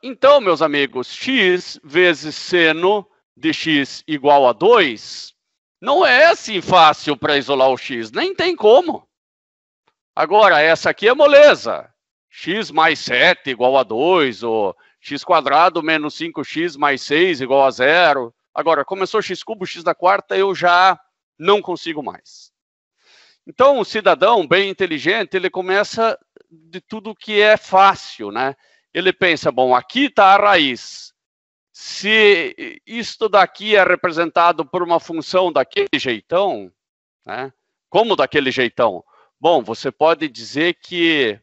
Então, meus amigos, x vezes seno de x igual a 2, não é assim fácil para isolar o x, nem tem como. Agora, essa aqui é moleza. X mais 7 igual a 2, ou x quadrado menos 5x mais 6 igual a 0. Agora, começou x cubo, x da quarta, eu já não consigo mais. Então, o cidadão bem inteligente, ele começa de tudo que é fácil, né? Ele pensa, bom, aqui está a raiz. Se isto daqui é representado por uma função daquele jeitão, né? Como daquele jeitão? Bom, você pode dizer que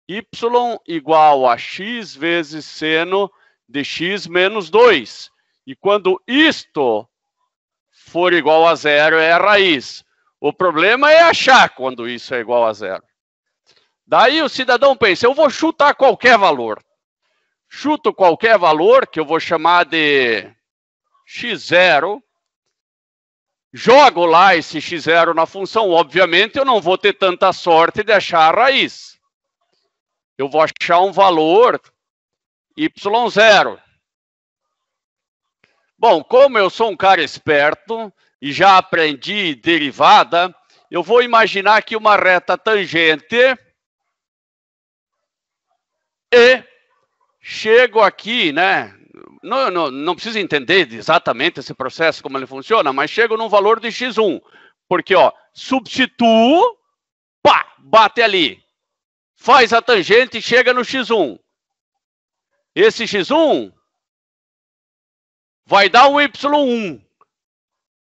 y igual a x vezes seno de x menos 2. E quando isto for igual a 0, é a raiz. O problema é achar quando isso é igual a 0. Daí o cidadão pensa, eu vou chutar qualquer valor. Chuto qualquer valor, que eu vou chamar de x0. Jogo lá esse x0 na função. Obviamente, eu não vou ter tanta sorte de achar a raiz. Eu vou achar um valor y0. Bom, como eu sou um cara esperto e já aprendi derivada, eu vou imaginar aqui uma reta tangente e chego aqui, né? Não precisa entender exatamente esse processo, como ele funciona, mas chego num valor de x1. Porque, ó, substituo, pá, bate ali. Faz a tangente e chega no x1. Esse x1 vai dar um y1.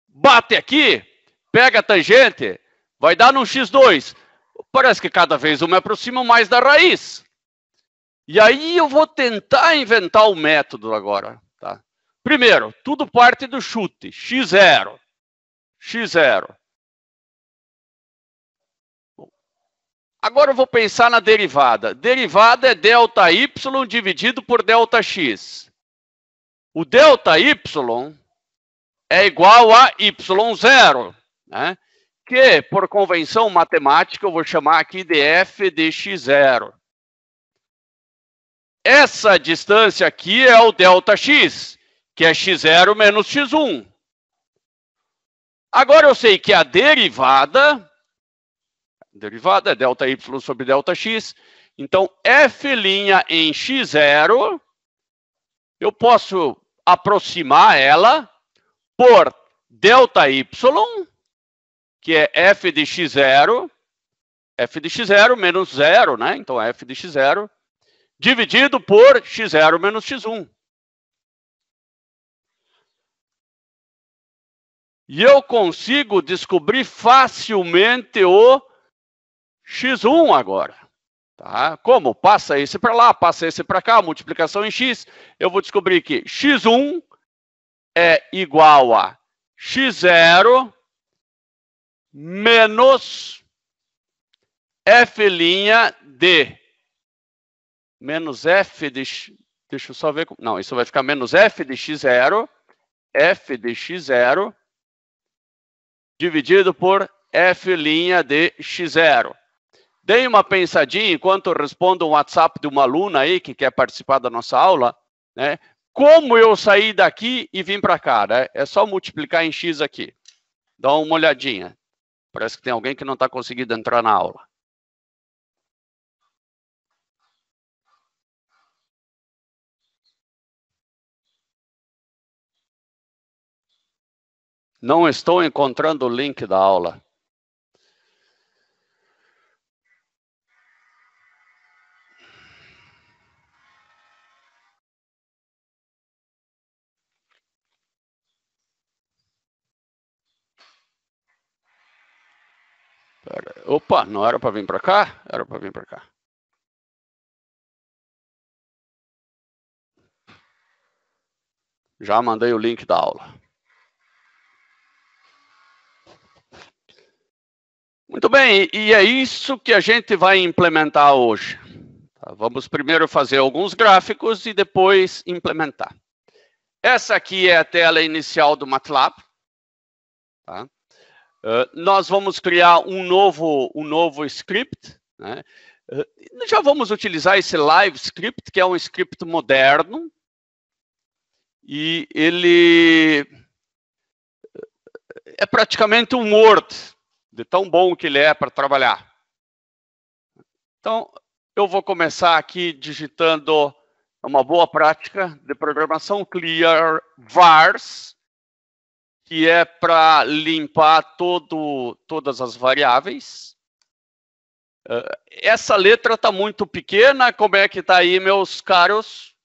Bate aqui, pega a tangente, vai dar no x2. Parece que cada vez eu me aproximo mais da raiz. E aí eu vou tentar inventar o método agora. Tá? Primeiro, tudo parte do chute. x0. x0. Agora eu vou pensar na derivada. Derivada é ΔY dividido por ΔX. O ΔY é igual a y0, né? Que, por convenção matemática, eu vou chamar aqui de f de x0. Essa distância aqui é o ΔX, que é x0 menos x1. Agora eu sei que a derivada é ΔY sobre ΔX. Então, f' em x0, eu posso aproximar ela por ΔY, que é f de x0 menos 0, né? Então, f de x0, dividido por x0 menos x1. E eu consigo descobrir facilmente o x1 agora. Tá? Como? Passa esse para lá, passa esse para cá, multiplicação em x. Eu vou descobrir que x1 é igual a x0 menos f' de menos f de... Deixa eu só ver... Não, isso vai ficar menos f de x0 dividido por f' de x0. Dei uma pensadinha enquanto eu respondo um WhatsApp de uma aluna aí que quer participar da nossa aula, né? Como eu saí daqui e vim para cá, né? É só multiplicar em x aqui. Dá uma olhadinha. Parece que tem alguém que não está conseguindo entrar na aula. Não estou encontrando o link da aula. Opa, não era para vir para cá? Era para vir para cá. Já mandei o link da aula. Muito bem, e é isso que a gente vai implementar hoje. Tá, vamos primeiro fazer alguns gráficos e depois implementar. Essa aqui é a tela inicial do MATLAB. Tá? Nós vamos criar um novo script, né? Já vamos utilizar esse live script, que é um script moderno. E ele é praticamente um Word, de tão bom que ele é para trabalhar. Então, eu vou começar aqui digitando uma boa prática de programação clear vars, que é para limpar todas as variáveis. Essa letra está muito pequena. Como é que está aí, meus caros?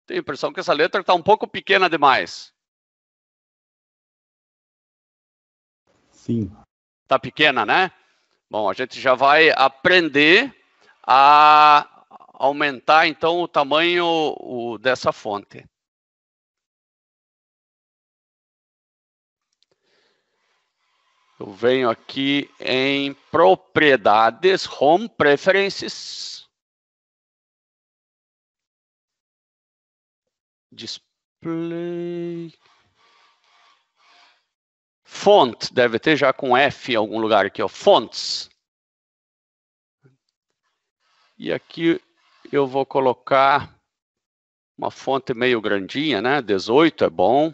Tenho a impressão que essa letra está um pouco pequena demais. Sim. Está pequena, né? Bom, a gente já vai aprender a aumentar, então, o tamanho dessa fonte. Eu venho aqui em Propriedades, Home Preferences. Display. Font, deve ter já com F em algum lugar aqui, ó. Fonts. E aqui eu vou colocar uma fonte meio grandinha, né? 18 é bom.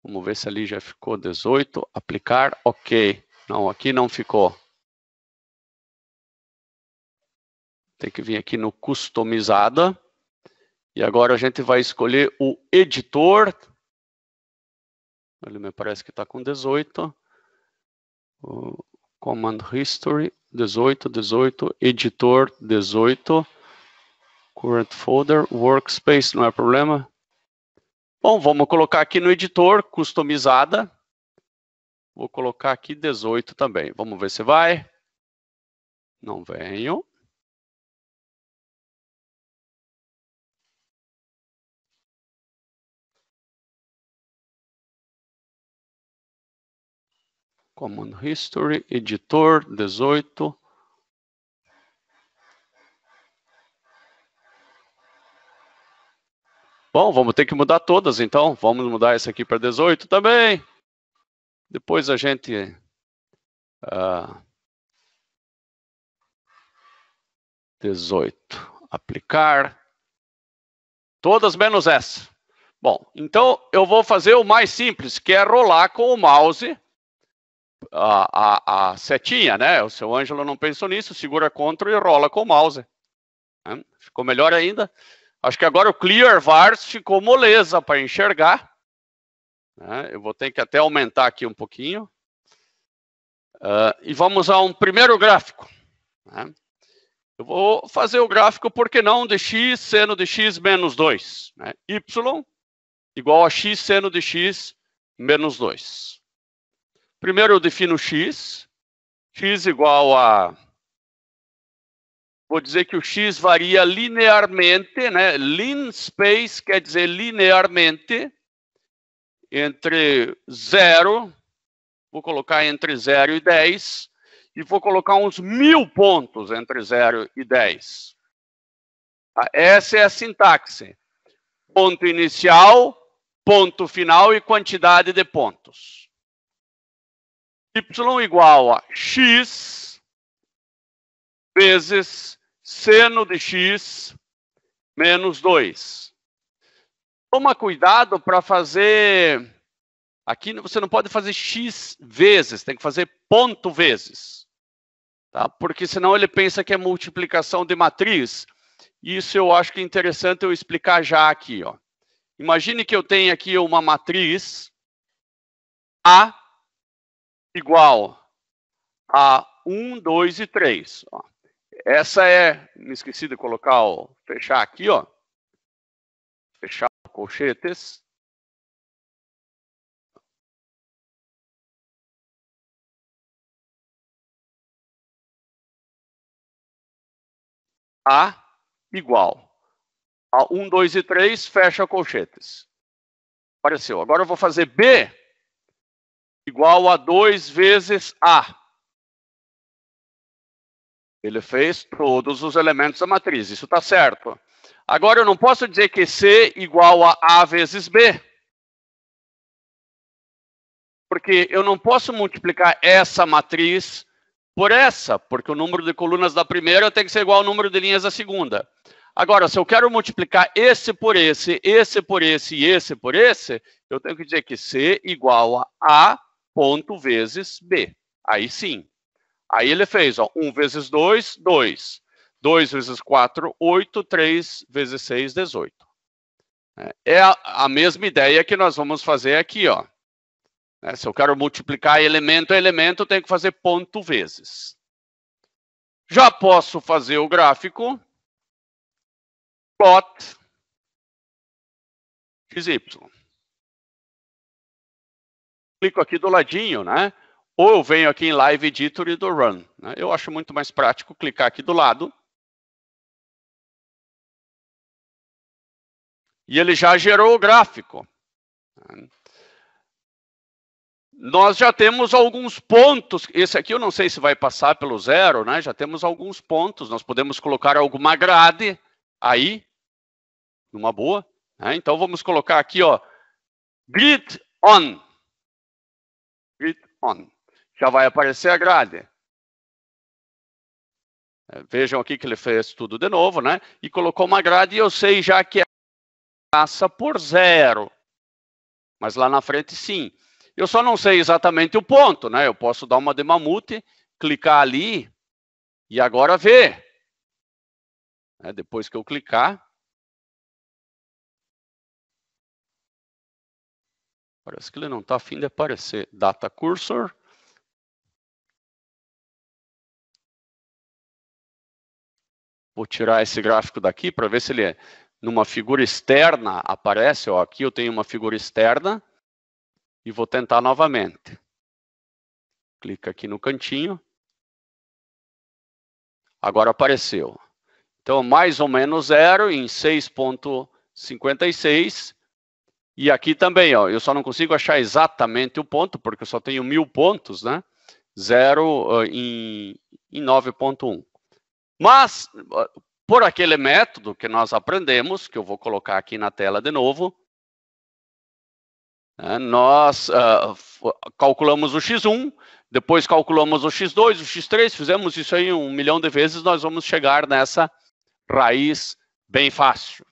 Vamos ver se ali já ficou 18. Aplicar, ok. Não, aqui não ficou. Tem que vir aqui no customizada. E agora a gente vai escolher o editor. Ele me parece que está com 18. O Command History, 18, 18. Editor, 18. Current Folder, Workspace, não é problema. Bom, vamos colocar aqui no editor, customizada. Vou colocar aqui 18 também. Vamos ver se vai. Não venho. Command History, editor, 18. Bom, vamos ter que mudar todas, então. Vamos mudar essa aqui para 18 também. Depois a gente... 18. Aplicar. Todas menos essa. Bom, então eu vou fazer o mais simples, que é rolar com o mouse a setinha, né? O seu Ângelo não pensou nisso, segura Ctrl e rola com o mouse. Ficou melhor ainda. Acho que agora o Clear Vars ficou moleza para enxergar. Eu vou ter que até aumentar aqui um pouquinho. E vamos a um primeiro gráfico. Eu vou fazer o gráfico, por que não, de x seno de x menos 2. Y igual a x seno de x menos 2. Primeiro eu defino x. X igual a... Vou dizer que o x varia linearmente, né? Lin space quer dizer linearmente, entre 0, vou colocar entre 0 e 10, e vou colocar uns 1000 pontos entre 0 e 10. Essa é a sintaxe. Ponto inicial, ponto final e quantidade de pontos. Y igual a x vezes seno de x menos 2. Toma cuidado para fazer... Aqui você não pode fazer x vezes, tem que fazer ponto vezes. Tá? Porque senão ele pensa que é multiplicação de matriz. Isso eu acho que é interessante eu explicar já aqui. Ó. Imagine que eu tenho aqui uma matriz A igual a 1, 2 e 3. Ó. Essa é, me esqueci de colocar, fechar aqui, ó. Fechar colchetes. A igual a 1, 2 e 3, fecha colchetes. Apareceu. Agora eu vou fazer B igual a 2 vezes A. Ele fez todos os elementos da matriz, isso está certo. Agora eu não posso dizer que C igual a A vezes B. Porque eu não posso multiplicar essa matriz por essa, porque o número de colunas da primeira tem que ser igual ao número de linhas da segunda. Agora, se eu quero multiplicar esse por esse, esse por esse e esse por esse, eu tenho que dizer que C igual a ponto vezes B. Aí sim. Aí ele fez, ó, 1 vezes 2, 2. 2 vezes 4, 8. 3 vezes 6, 18. É a mesma ideia que nós vamos fazer aqui, ó. Se eu quero multiplicar elemento a elemento, eu tenho que fazer ponto vezes. Já posso fazer o gráfico plot XY. Clico aqui do ladinho, né? Ou eu venho aqui em Live Editor e do Run. Né? Eu acho muito mais prático clicar aqui do lado. E ele já gerou o gráfico. Nós já temos alguns pontos. Esse aqui eu não sei se vai passar pelo zero, né? Já temos alguns pontos. Nós podemos colocar alguma grade aí, numa boa. Né? Então vamos colocar aqui, ó, grid on. Grid on. Já vai aparecer a grade. Vejam aqui que ele fez tudo de novo, né? E colocou uma grade e eu sei já que passa por zero. Mas lá na frente, sim. Eu só não sei exatamente o ponto, né? Eu posso dar uma de mamute, clicar ali e agora ver. Depois que eu clicar. Parece que ele não está a fim de aparecer. Data cursor. Vou tirar esse gráfico daqui para ver se ele numa figura externa aparece. Ó, aqui eu tenho uma figura externa. E vou tentar novamente. Clica aqui no cantinho. Agora apareceu. Então, mais ou menos zero em 6,56. E aqui também, ó, eu só não consigo achar exatamente o ponto, porque eu só tenho 1000 pontos, né? Zero em 9,1. Mas, por aquele método que nós aprendemos, que eu vou colocar aqui na tela de novo, nós calculamos o x1, depois calculamos o x2, o x3, fizemos isso aí 1 milhão de vezes, nós vamos chegar nessa raiz bem fácil.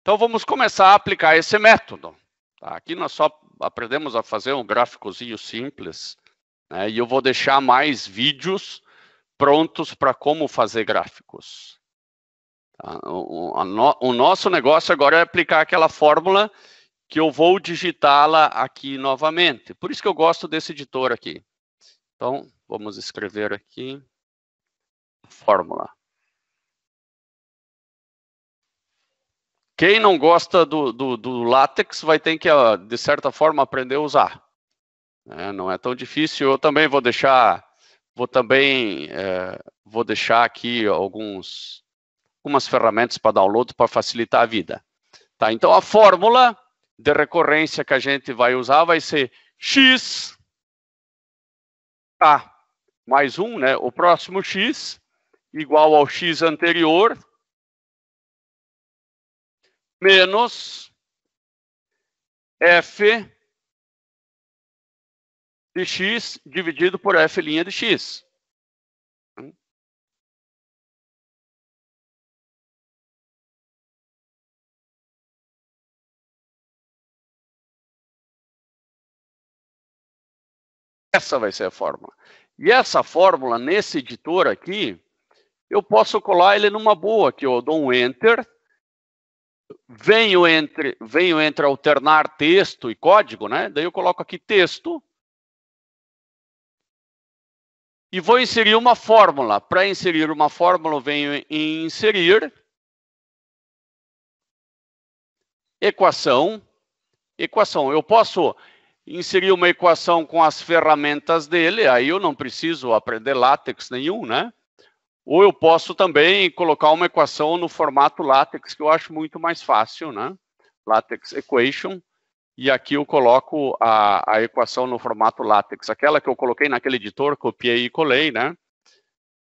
Então, vamos começar a aplicar esse método. Aqui nós só aprendemos a fazer um gráficozinho simples, né? E eu vou deixar mais vídeos prontos para como fazer gráficos. O nosso negócio agora é aplicar aquela fórmula que eu vou digitá-la aqui novamente. Por isso que eu gosto desse editor aqui. Então, vamos escrever aqui fórmula. Quem não gosta do LaTeX vai ter que, de certa forma, aprender a usar. Não é tão difícil. Eu também vou deixar aqui algumas ferramentas para download para facilitar a vida. Tá, então, a fórmula de recorrência que a gente vai usar vai ser x mais 1, né? O próximo x igual ao x anterior menos f de x dividido por f' de x. Essa vai ser a fórmula. E essa fórmula, nesse editor aqui, eu posso colar ele numa boa, que eu dou um Enter, venho entre alternar texto e código, né? Daí eu coloco aqui texto e vou inserir uma fórmula. Para inserir uma fórmula, eu venho em inserir equação. Eu posso inserir uma equação com as ferramentas dele, aí eu não preciso aprender LaTeX nenhum, né? Ou eu posso também colocar uma equação no formato LaTeX, que eu acho muito mais fácil, né? LaTeX Equation. E aqui eu coloco a equação no formato LaTeX. Aquela que eu coloquei naquele editor, copiei e colei, né?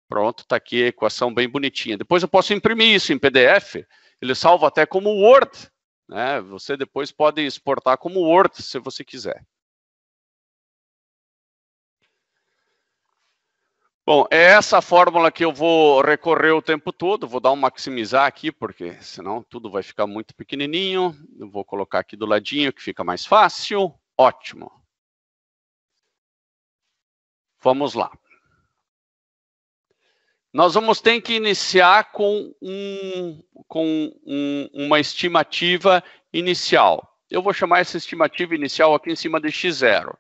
Pronto, está aqui a equação bem bonitinha. Depois eu posso imprimir isso em PDF. Ele salva até como Word, né? Você depois pode exportar como Word, se você quiser. Bom, é essa fórmula que eu vou recorrer o tempo todo. Vou dar um maximizar aqui, porque senão tudo vai ficar muito pequenininho. Eu vou colocar aqui do ladinho, que fica mais fácil. Ótimo. Vamos lá. Nós vamos ter que iniciar com uma estimativa inicial. Eu vou chamar essa estimativa inicial aqui em cima de x0.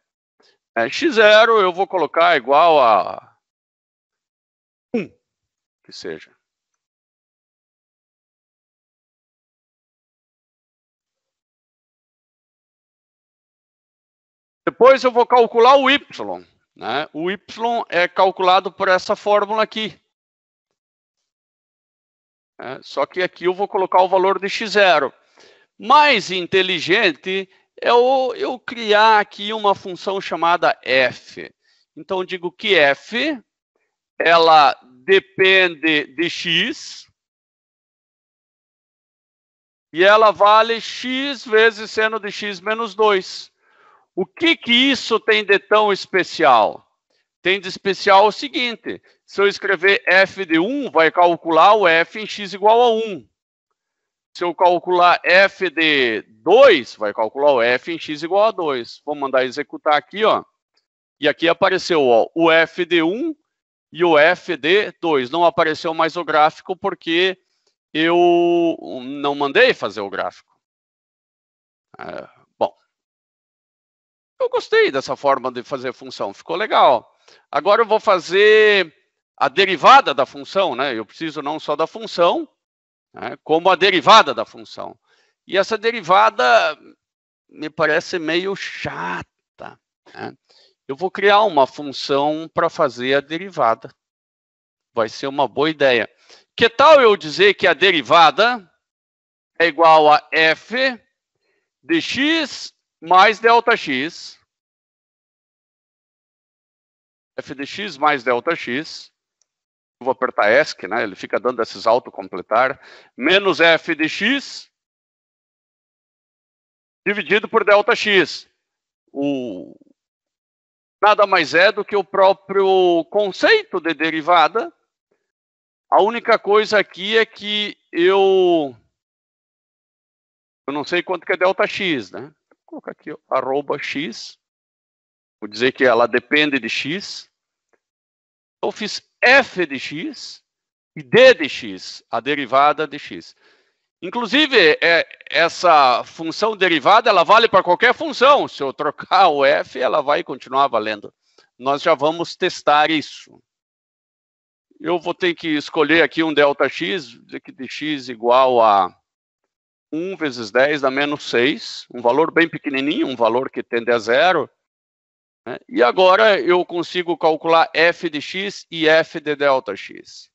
x0 eu vou colocar igual a 1, que seja. Depois eu vou calcular o y. Né? O y é calculado por essa fórmula aqui. Só que aqui eu vou colocar o valor de x0. Mais inteligente é eu criar aqui uma função chamada f. Então, eu digo que f, ela depende de x, e ela vale x vezes seno de x menos 2. O que isso tem de tão especial? Tem de especial o seguinte: se eu escrever f de 1, vai calcular o f em x igual a 1. Se eu calcular f de 2, vai calcular o f em x igual a 2. Vou mandar executar aqui, ó. E aqui apareceu, ó, o f de 1 e o f de 2. Não apareceu mais o gráfico porque eu não mandei fazer o gráfico. Bom, eu gostei dessa forma de fazer função, ficou legal. Agora eu vou fazer a derivada da função, né? Eu preciso não só da função, né, como a derivada da função. E essa derivada me parece meio chata. Né? Eu vou criar uma função para fazer a derivada. Vai ser uma boa ideia. Que tal eu dizer que a derivada é igual a f de x mais delta x. F de x mais delta x. Eu vou apertar ESC, né? Ele fica dando esses autocompletar. Menos f de x dividido por delta x. Nada mais é do que o próprio conceito de derivada. A única coisa aqui é que eu não sei quanto que é delta x, né? Vou colocar aqui, arroba x. Vou dizer que ela depende de x. Eu fiz f de x e d de x, a derivada de x. Inclusive, essa função derivada, ela vale para qualquer função. Se eu trocar o f, ela vai continuar valendo. Nós já vamos testar isso. Eu vou ter que escolher aqui um delta x, dizer que de x igual a 1 vezes 10 dá menos 6, um valor bem pequenininho, um valor que tende a 0. Né? E agora eu consigo calcular f de x e f de delta x.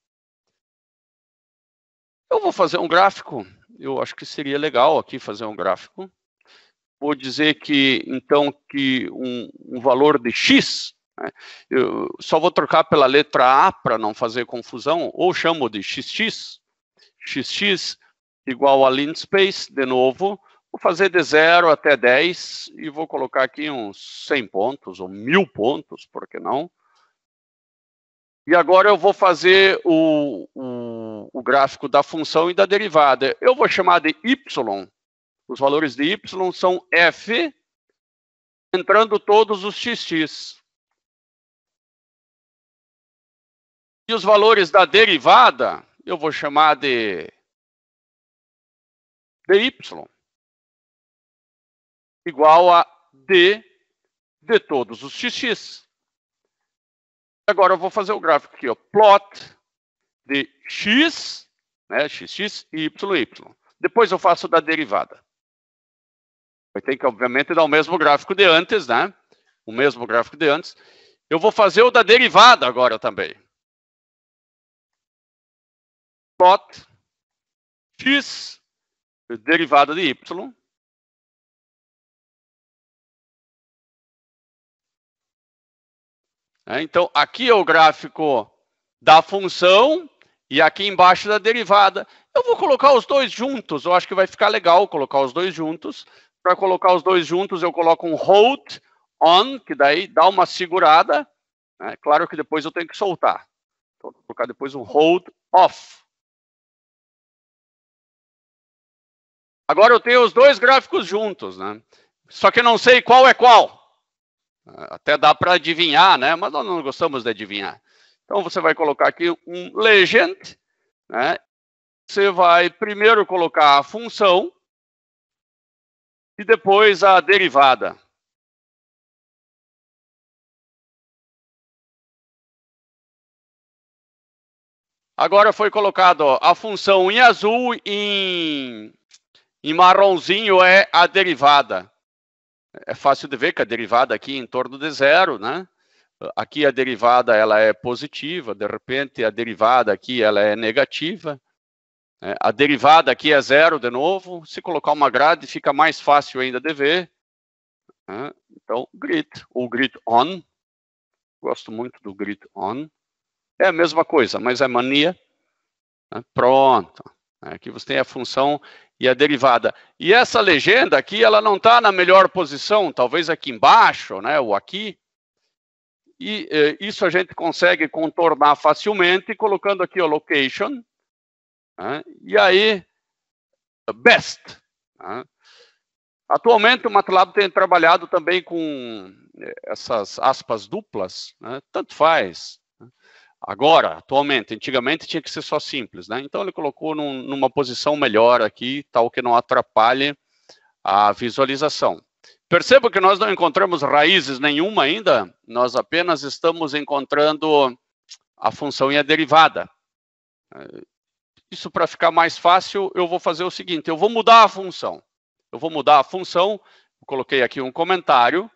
Eu vou fazer um gráfico. Eu acho que seria legal aqui fazer um gráfico. Vou dizer que, então, que um valor de x, né, eu só vou trocar pela letra A para não fazer confusão, ou chamo de xx. Xx igual a linspace, de novo. Vou fazer de 0 até 10 e vou colocar aqui uns 100 pontos, ou 1000 pontos, por que não? E agora eu vou fazer o gráfico da função e da derivada. Eu vou chamar de y. Os valores de y são f, entrando todos os xx. E os valores da derivada, eu vou chamar de dy, igual a d de todos os xx. Agora eu vou fazer o gráfico aqui, ó, plot de x, né, xx e y. Depois eu faço da derivada. Vai ter que, obviamente, dar o mesmo gráfico de antes, né? O mesmo gráfico de antes. Eu vou fazer o da derivada agora também. Plot x, derivada de y. Então, aqui é o gráfico da função e aqui embaixo da derivada. Eu vou colocar os dois juntos. Eu acho que vai ficar legal colocar os dois juntos. Para colocar os dois juntos, eu coloco um hold on, que daí dá uma segurada. É claro que depois eu tenho que soltar. Então, vou colocar depois um hold off. Agora eu tenho os dois gráficos juntos, né? Só que eu não sei qual é qual. Até dá para adivinhar, né? Mas nós não gostamos de adivinhar. Então você vai colocar aqui um legend, né? Você vai primeiro colocar a função e depois a derivada. Agora foi colocado a função em azul, em marronzinho é a derivada. É fácil de ver que a derivada aqui é em torno de zero, né? Aqui a derivada ela é positiva, de repente a derivada aqui ela é negativa. A derivada aqui é zero de novo. Se colocar uma grade fica mais fácil ainda de ver. Então, grid, ou grid on. Gosto muito do grid on. É a mesma coisa, mas é mania. Pronto. Aqui você tem a função e a derivada. E essa legenda aqui, ela não está na melhor posição, talvez aqui embaixo, né, ou aqui. E isso a gente consegue contornar facilmente, colocando aqui o location. E aí, best. Atualmente, o MATLAB tem trabalhado também com essas aspas duplas, né? Tanto faz. Agora, atualmente, antigamente tinha que ser só simples, né? Então ele colocou numa posição melhor aqui, tal que não atrapalhe a visualização. Perceba que nós não encontramos raízes nenhuma ainda, nós apenas estamos encontrando a função e a derivada. Isso para ficar mais fácil, eu vou fazer o seguinte, eu vou mudar a função. Eu vou mudar a função, coloquei aqui um comentário,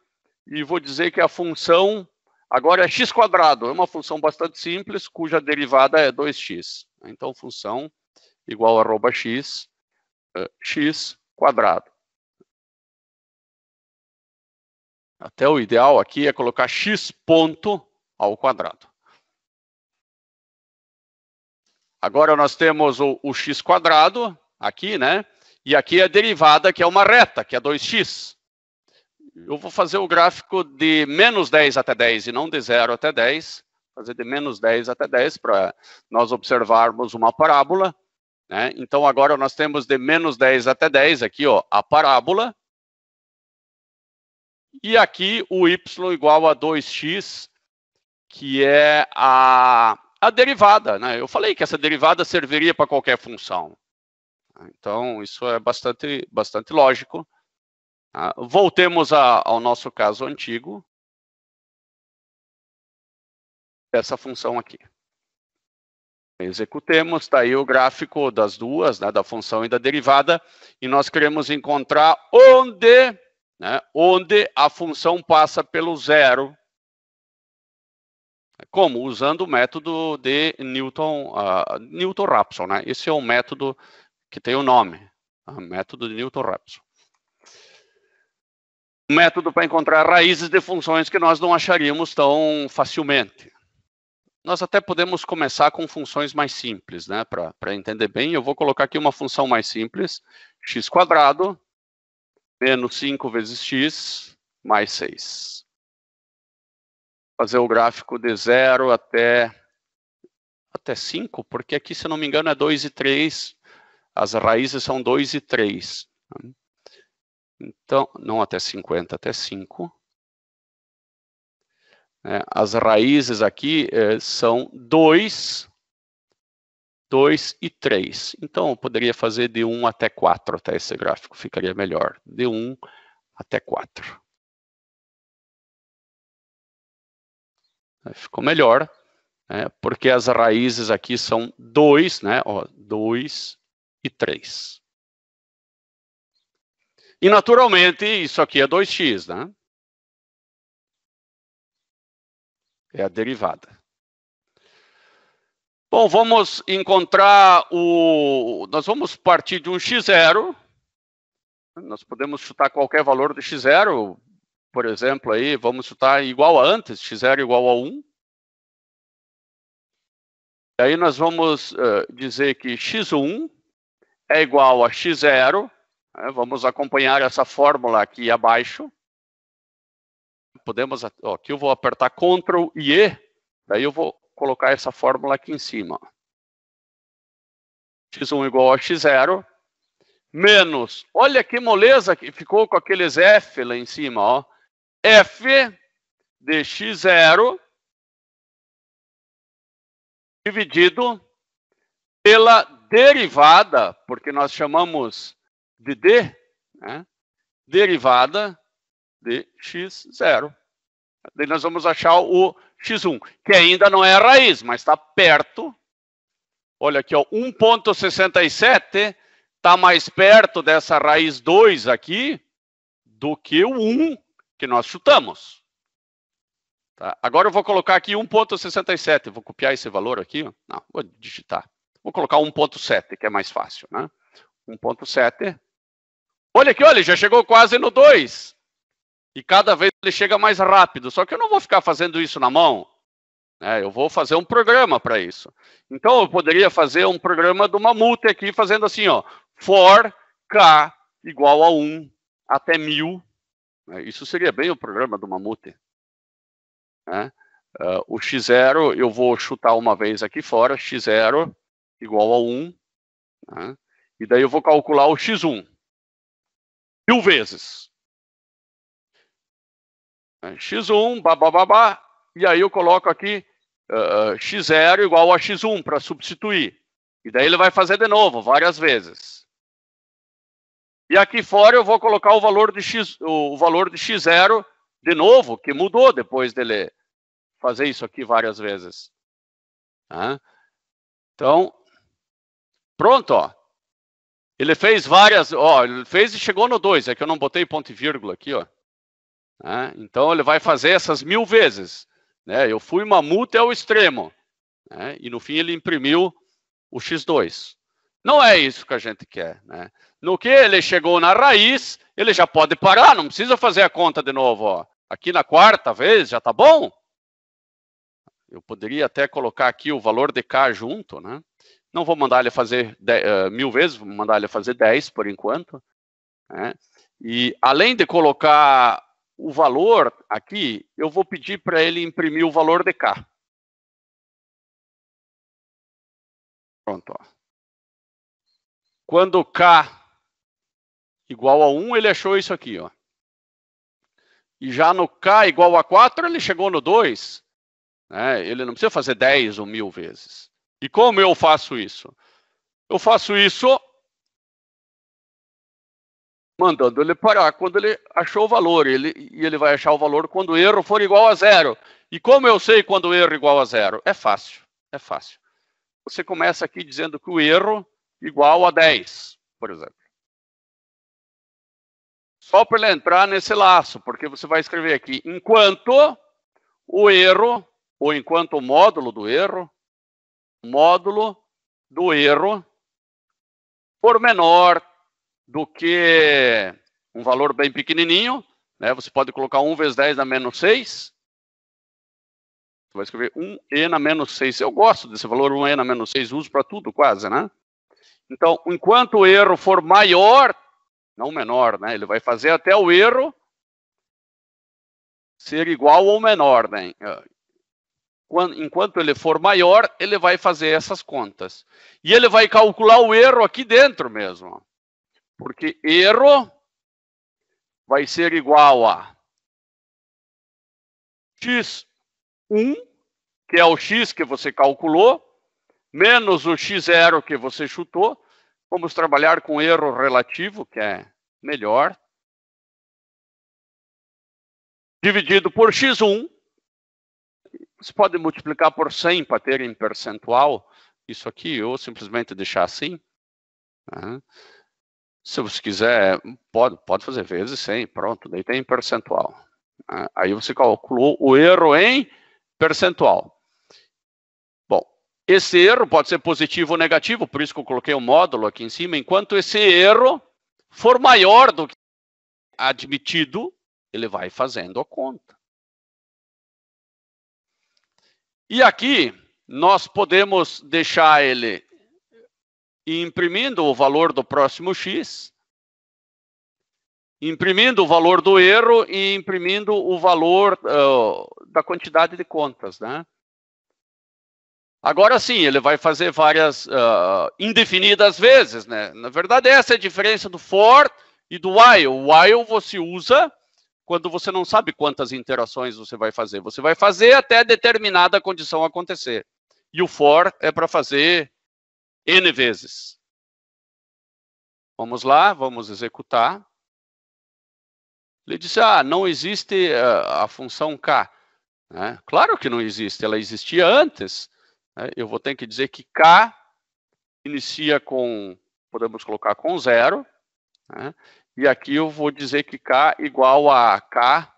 e vou dizer que a função agora é x quadrado, é uma função bastante simples, cuja derivada é 2x. Então, função igual a x, x quadrado. Até o ideal aqui é colocar x ponto ao quadrado. Agora nós temos o x quadrado aqui, né? E aqui a derivada, que é uma reta, que é 2x. Eu vou fazer o gráfico de menos 10 até 10 e não de 0 até 10. Fazer de menos 10 até 10 para nós observarmos uma parábola. Né? Então, agora nós temos de menos 10 até 10 aqui, ó, a parábola. E aqui o y igual a 2x, que é a derivada. Né? Eu falei que essa derivada serviria para qualquer função. Então, isso é bastante lógico. Voltemos ao nosso caso antigo. Essa função aqui. Executemos, está aí o gráfico das duas, né, da função e da derivada, e nós queremos encontrar onde a função passa pelo zero. Como? Usando o método de Newton-Raphson. Né? Esse é o método que tem o nome, o método de Newton-Raphson. Um método para encontrar raízes de funções que nós não acharíamos tão facilmente. Nós até podemos começar com funções mais simples, né? Para entender bem, eu vou colocar aqui uma função mais simples, x quadrado menos 5 vezes x mais 6. Fazer o gráfico de 0 até 5, porque aqui, se não me engano, é 2 e 3. As raízes são 2 e 3. Então, não até 50, até 5. As raízes aqui são 2 e 3. Então, eu poderia fazer de 1 até 4, até esse gráfico ficaria melhor. De 1 até 4. Ficou melhor, porque as raízes aqui são 2, né? 2 e 3. E, naturalmente, isso aqui é 2x, né? É a derivada. Bom, vamos encontrar nós vamos partir de um x0. Nós podemos chutar qualquer valor de x0. Por exemplo, aí, vamos chutar igual a antes, x0 igual a 1. Aí nós vamos dizer que x1 é igual a x0. Vamos acompanhar essa fórmula aqui abaixo. podemos... Ó, aqui eu vou apertar Ctrl e E, daí eu vou colocar essa fórmula aqui em cima. x1 igual a x0, menos... Olha que moleza que ficou com aqueles f lá em cima, ó. F de x0 dividido pela derivada, porque nós chamamos de D, né? Derivada de x0. Daí nós vamos achar o x1, que ainda não é a raiz, mas está perto. Olha aqui, ó, 1,67 está mais perto dessa raiz 2 aqui do que o 1 que nós chutamos. Tá? Agora eu vou colocar aqui 1,67. Vou copiar esse valor aqui. Ó. Não, vou digitar. Vou colocar 1,7, que é mais fácil, né? 1,7. Olha aqui, olha, já chegou quase no 2. E cada vez ele chega mais rápido. Só que eu não vou ficar fazendo isso na mão. Né? Eu vou fazer um programa para isso. Então, eu poderia fazer um programa do Mamute aqui, fazendo assim, ó. For k igual a 1 até 1000. Isso seria bem o programa do Mamute. Né? O x0, eu vou chutar uma vez aqui fora. x0 igual a 1. Né? E daí eu vou calcular o x1. 1000 vezes. x1, babá, e aí eu coloco aqui x0 igual a x1 para substituir. E daí ele vai fazer de novo, várias vezes. E aqui fora eu vou colocar o valor de x0 de novo, que mudou depois dele fazer isso aqui várias vezes. Então, pronto, ó. Ele fez várias, ó, ele fez e chegou no 2, é que eu não botei ponto e vírgula aqui, ó. Então ele vai fazer essas 1000 vezes. Né? Eu fui Mamute ao extremo. Né? E no fim ele imprimiu o x2. Não é isso que a gente quer. Né? No que ele chegou na raiz, ele já pode parar, não precisa fazer a conta de novo. Ó. Aqui na quarta vez já está bom. Eu poderia até colocar aqui o valor de k junto. Né? Não vou mandar ele fazer 1000 vezes, vou mandar ele fazer 10 por enquanto. Né? E além de colocar o valor aqui, eu vou pedir para ele imprimir o valor de k. Pronto. Ó. Quando k igual a 1, ele achou isso aqui. Ó. E já no k igual a 4, ele chegou no 2. Né? Ele não precisa fazer 10 ou 1000 vezes. E como eu faço isso? Eu faço isso mandando ele parar quando ele achou o valor. E ele vai achar o valor quando o erro for igual a 0. E como eu sei quando o erro é igual a 0? É fácil, é fácil. Você começa aqui dizendo que o erro é igual a 10, por exemplo. Só para ele entrar nesse laço, porque você vai escrever aqui, enquanto o erro, ou enquanto o módulo do erro for menor do que um valor bem pequenininho, né? Você pode colocar 1 vezes 10 na menos 6. Você vai escrever 1e na menos 6. Eu gosto desse valor 1e na menos 6, uso para tudo quase, né? Então, enquanto o erro for maior, não menor, né? Ele vai fazer até o erro ser igual ou menor, né? Enquanto ele for maior, ele vai fazer essas contas. E ele vai calcular o erro aqui dentro mesmo. Porque erro vai ser igual a x1, que é o x que você calculou, menos o x0 que você chutou. Vamos trabalhar com erro relativo, que é melhor. Dividido por x1. Você pode multiplicar por 100 para ter em percentual isso aqui, ou simplesmente deixar assim. Né? Se você quiser, pode fazer vezes 100, pronto, daí tem em percentual. Aí você calculou o erro em percentual. Bom, esse erro pode ser positivo ou negativo, por isso que eu coloquei o módulo aqui em cima. Enquanto esse erro for maior do que admitido, ele vai fazendo a conta. E aqui, nós podemos deixar ele imprimindo o valor do próximo x. imprimindo o valor do erro e imprimindo o valor da quantidade de contas, né? Agora sim, ele vai fazer várias indefinidas vezes, né? Na verdade, essa é a diferença do for e do while. O while você usa quando você não sabe quantas interações você vai fazer. Você vai fazer até determinada condição acontecer. E o for é para fazer N vezes. Vamos lá, vamos executar. Ele disse, não existe a função K. Né? Claro que não existe, ela existia antes. Né? Eu vou ter que dizer que K inicia com, podemos colocar com 0. Né? E aqui eu vou dizer que K igual a K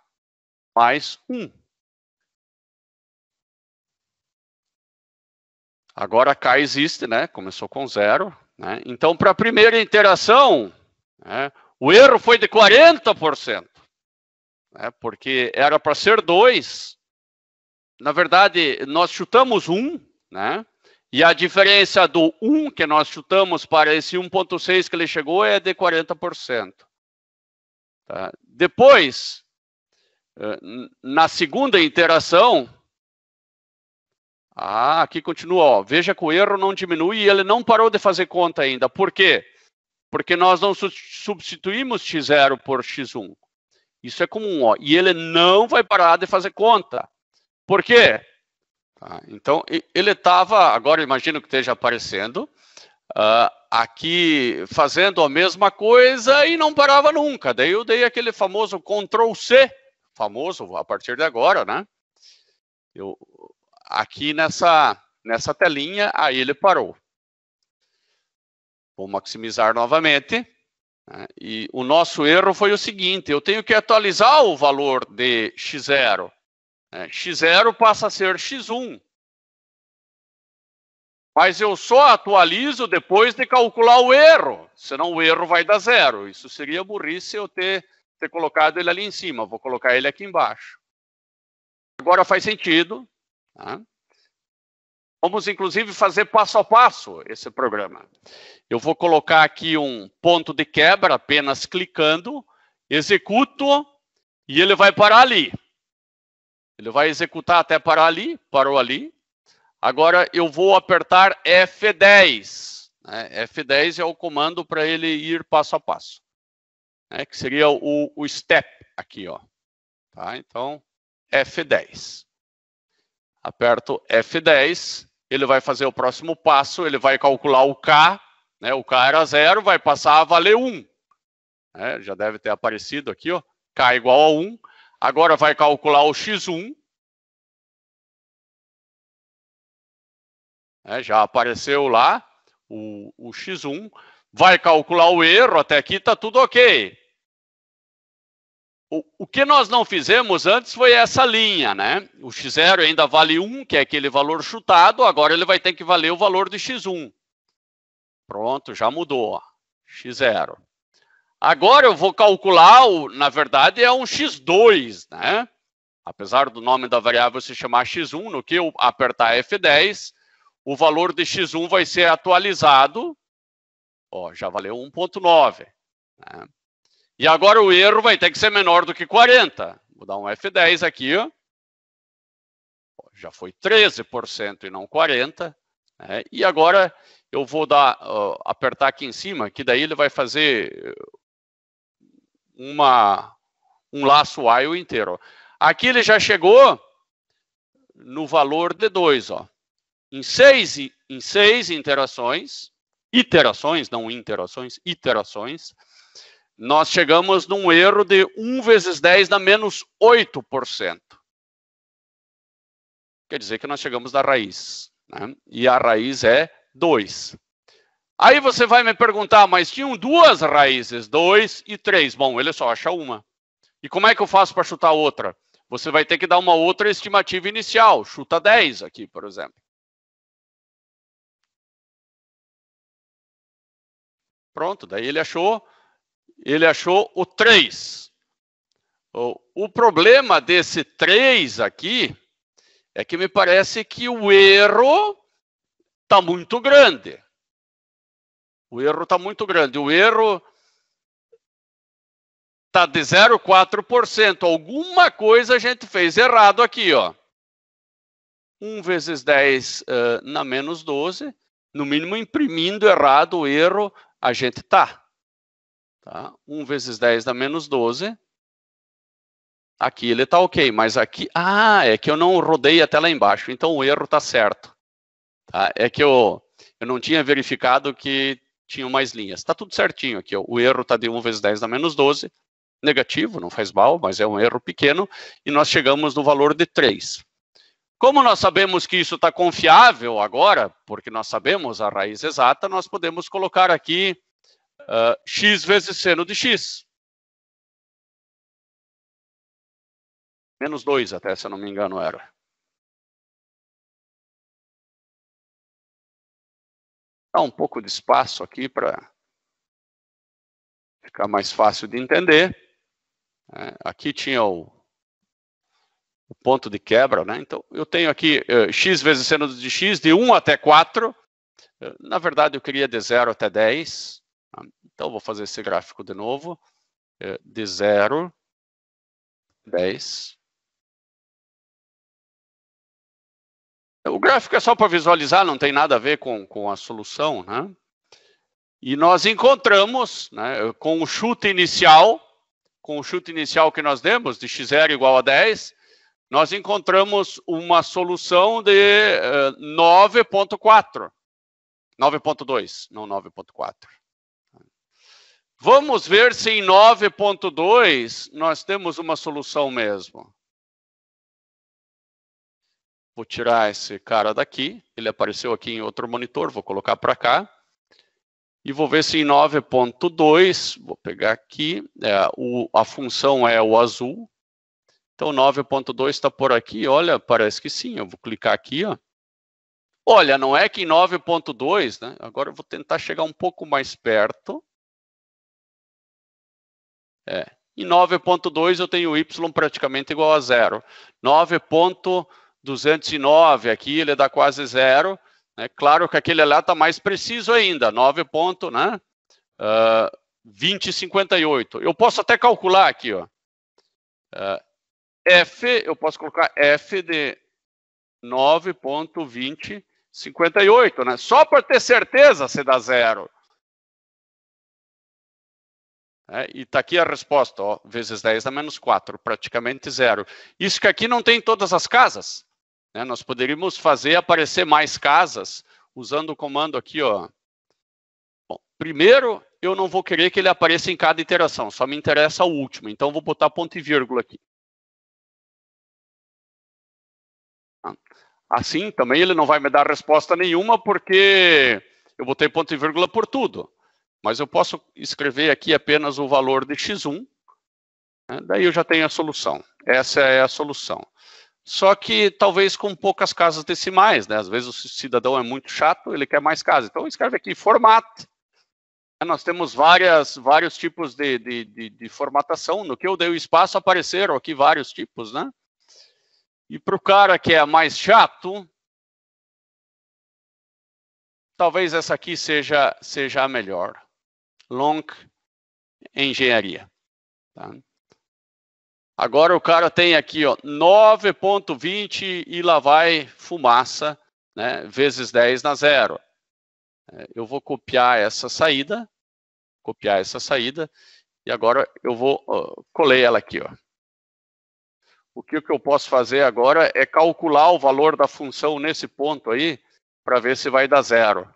mais 1. Agora K existe, né? Começou com 0. Né? Então, para a primeira interação, né, o erro foi de 40%. Né? Porque era para ser 2. Na verdade, nós chutamos 1, né? E a diferença do 1 que nós chutamos para esse 1.6 que ele chegou é de 40%. Tá? Depois, na segunda interação, aqui continua, ó, veja que o erro não diminui e ele não parou de fazer conta ainda. Por quê? Porque nós não substituímos x0 por x1. Isso é comum, ó, e ele não vai parar de fazer conta. Por quê? Tá, então, ele estava, agora imagino que esteja aparecendo, aqui fazendo a mesma coisa e não parava nunca. Daí eu dei aquele famoso Ctrl+C, famoso a partir de agora, né? Aqui nessa telinha, aí ele parou. Vou maximizar novamente. Né? E o nosso erro foi o seguinte, eu tenho que atualizar o valor de x0. X0 passa a ser x1. Mas eu só atualizo depois de calcular o erro, senão o erro vai dar 0. Isso seria burrice eu ter colocado ele ali em cima. Vou colocar ele aqui embaixo. Agora faz sentido. Tá? Vamos, inclusive, fazer passo a passo esse programa. Eu vou colocar aqui um ponto de quebra, apenas clicando, executo, e ele vai parar ali. Ele vai executar até parar ali, parou ali. Agora eu vou apertar F10. Né? F10 é o comando para ele ir passo a passo. Né? Que seria o step aqui, ó. Tá? Então, F10. Aperto F10, ele vai fazer o próximo passo, ele vai calcular o K, né? O K era 0, vai passar a valer 1. Né? Já deve ter aparecido aqui, ó. K igual a 1. Agora vai calcular o X1. Já apareceu lá o X1. Vai calcular o erro, até aqui está tudo ok. O que nós não fizemos antes foi essa linha, né? O x0 ainda vale 1, que é aquele valor chutado, agora ele vai ter que valer o valor de x1. Pronto, já mudou, ó. X0. Agora eu vou calcular, na verdade é um x2, né? Apesar do nome da variável se chamar x1, no que eu apertar F10, o valor de x1 vai ser atualizado, ó, já valeu 1.9, né? E agora o erro vai ter que ser menor do que 40. Vou dar um F10 aqui, ó. Já foi 13% e não 40%. Né? E agora eu vou apertar aqui em cima, que daí ele vai fazer um laço while inteiro. Aqui ele já chegou no valor de 2. Ó. Em 6 interações, não interações, iterações, nós chegamos num erro de 1 vezes 10 na menos 8%. Quer dizer que nós chegamos na raiz. Né? E a raiz é 2. Aí você vai me perguntar, mas tinham 2 raízes, 2 e 3. Bom, ele só acha uma. E como é que eu faço para chutar outra? Você vai ter que dar uma outra estimativa inicial. Chuta 10 aqui, por exemplo. Pronto, daí ele achou o 3. O problema desse 3 aqui é que me parece que o erro está muito grande. O erro está muito grande. O erro Está de 0,4%. Alguma coisa a gente fez errado aqui, ó. 1 vezes 10 na menos 12. No mínimo, imprimindo errado o erro, a gente tá. 1 vezes 10 na menos 12. Aqui ele está ok, mas aqui... é que eu não rodei até lá embaixo, então o erro está certo. É que eu não tinha verificado que tinham mais linhas. Está tudo certinho aqui, ó. O erro está de 1 vezes 10 na menos 12. Negativo, não faz mal, mas é um erro pequeno. E nós chegamos no valor de 3. Como nós sabemos que isso está confiável agora, porque nós sabemos a raiz exata, nós podemos colocar aqui x vezes seno de x. Menos 2 até, se eu não me engano, era. Dá um pouco de espaço aqui para ficar mais fácil de entender. Aqui tinha o ponto de quebra, né? Então, eu tenho aqui x vezes seno de x de 1 até 4. Na verdade, eu queria de 0 até 10. Então, vou fazer esse gráfico de novo. De 0, 10. O gráfico é só para visualizar, não tem nada a ver com a solução, né? E nós encontramos, né, com o chute inicial que nós demos, de x0 igual a 10, nós encontramos uma solução de 9,4. 9,2, não 9,4. Vamos ver se em 9,2 nós temos uma solução mesmo. Vou tirar esse cara daqui, ele apareceu aqui em outro monitor, vou colocar para cá. E vou ver se em 9,2, vou pegar aqui, a função é o azul. Então 9,2 está por aqui, olha, parece que sim, eu vou clicar aqui, ó. Olha, não é que em 9,2, né? Agora eu vou tentar chegar um pouco mais perto. Em 9,2 eu tenho y praticamente igual a 0. 9,209 aqui, ele dá quase 0. Claro que aquele lá está mais preciso ainda, 9,2058. Eu posso até calcular aqui, ó. F, eu posso colocar F de 9,2058, né? Só para ter certeza se dá 0. E está aqui a resposta, ó, vezes 10 dá menos 4, praticamente 0. Isso que aqui não tem em todas as casas. Nós poderíamos fazer aparecer mais casas usando o comando aqui, ó. Bom, primeiro, eu não vou querer que ele apareça em cada iteração, só me interessa o último. Então, vou botar ponto e vírgula aqui. Assim, também ele não vai me dar resposta nenhuma, porque eu botei ponto e vírgula por tudo. Mas eu posso escrever aqui apenas o valor de x1. Daí eu já tenho a solução. Essa é a solução. Só que talvez com poucas casas decimais, né? Às vezes o cidadão é muito chato, ele quer mais casas. Então escreve aqui format. Nós temos vários tipos de formatação. No que eu dei o espaço, apareceram aqui vários tipos, né? E para o cara que é mais chato, talvez essa aqui seja a melhor. Long engenharia. Tá? Agora o cara tem aqui, ó, 9,20 e lá vai fumaça, né, vezes 10 na 0. Eu vou copiar essa saída, e agora eu vou colei ela aqui, ó. O que eu posso fazer agora é calcular o valor da função nesse ponto aí, para ver se vai dar 0.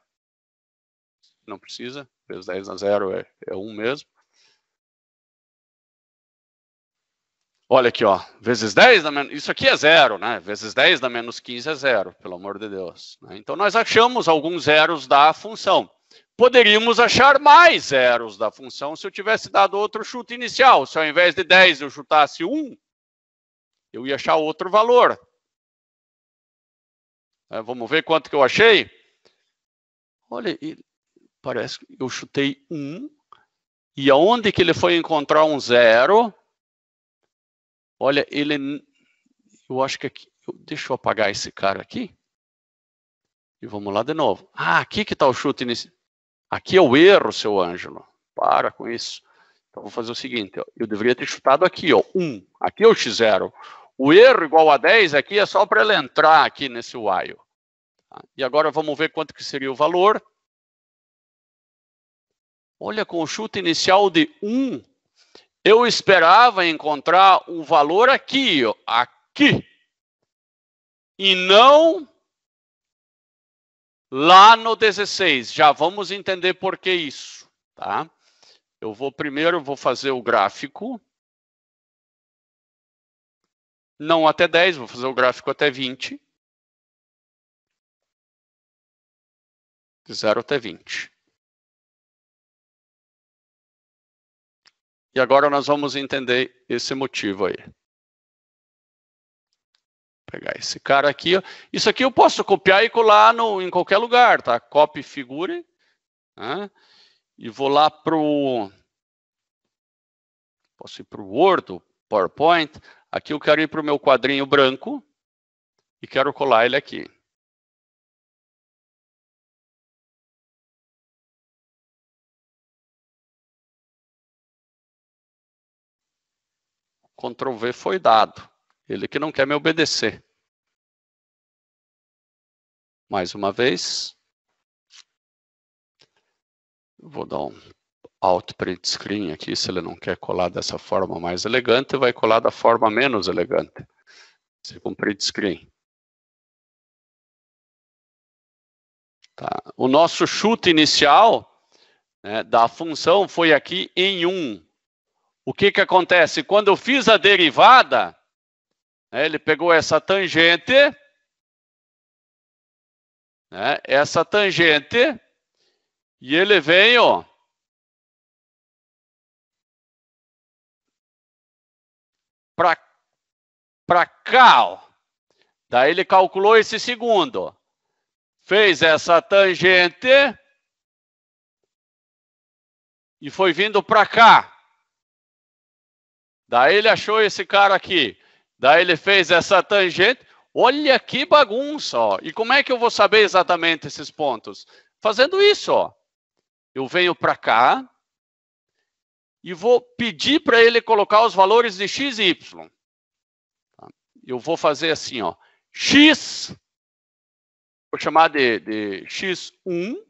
Não precisa, vezes 10 na 0 é 1 mesmo. Olha aqui, ó, vezes 10 na menos... Isso aqui é 0, né? Vezes 10 na menos 15 é 0, pelo amor de Deus. Então, nós achamos alguns zeros da função. Poderíamos achar mais zeros da função se eu tivesse dado outro chute inicial. Se ao invés de 10 eu chutasse 1, eu ia achar outro valor. Vamos ver quanto que eu achei? Olha, parece que eu chutei 1. E aonde que ele foi encontrar um 0... Olha, eu acho que aqui, deixa eu apagar esse cara aqui. E vamos lá de novo. Aqui que está o chute inicial. Aqui é o erro, seu Ângelo. Para com isso. Então, vou fazer o seguinte, ó, eu deveria ter chutado aqui, ó, 1. Aqui é o x0. O erro igual a 10 aqui é só para ele entrar aqui nesse while. Tá? E agora vamos ver quanto que seria o valor. Olha, com o chute inicial de 1, eu esperava encontrar um valor aqui, ó, aqui. E não lá no 16. Já vamos entender por que isso, tá? Eu vou primeiro fazer o gráfico. Não até 10, vou fazer o gráfico até 20. De 0 até 20. E agora nós vamos entender esse motivo aí. Vou pegar esse cara aqui. Ó. Isso aqui eu posso copiar e colar em qualquer lugar, tá? Copy figure. Né? E vou lá posso ir para o Word, PowerPoint. Aqui eu quero ir para o meu quadrinho branco e quero colar ele aqui. Ctrl V foi dado. Ele que não quer me obedecer. Mais uma vez. Vou dar um Alt Print Screen aqui, se ele não quer colar dessa forma mais elegante, vai colar da forma menos elegante. Com Print Screen. Tá. O nosso chute inicial, né, da função foi aqui em 1. O que acontece? Quando eu fiz a derivada, né, ele pegou essa tangente, né, e ele veio para cá. Ó. Daí ele calculou esse segundo. Fez essa tangente e foi vindo para cá. Daí ele achou esse cara aqui. Daí ele fez essa tangente. Olha que bagunça, ó. E como é que eu vou saber exatamente esses pontos? Fazendo isso, ó. Eu venho para cá e vou pedir para ele colocar os valores de x e y. Eu vou fazer assim, ó. X, vou chamar de x1.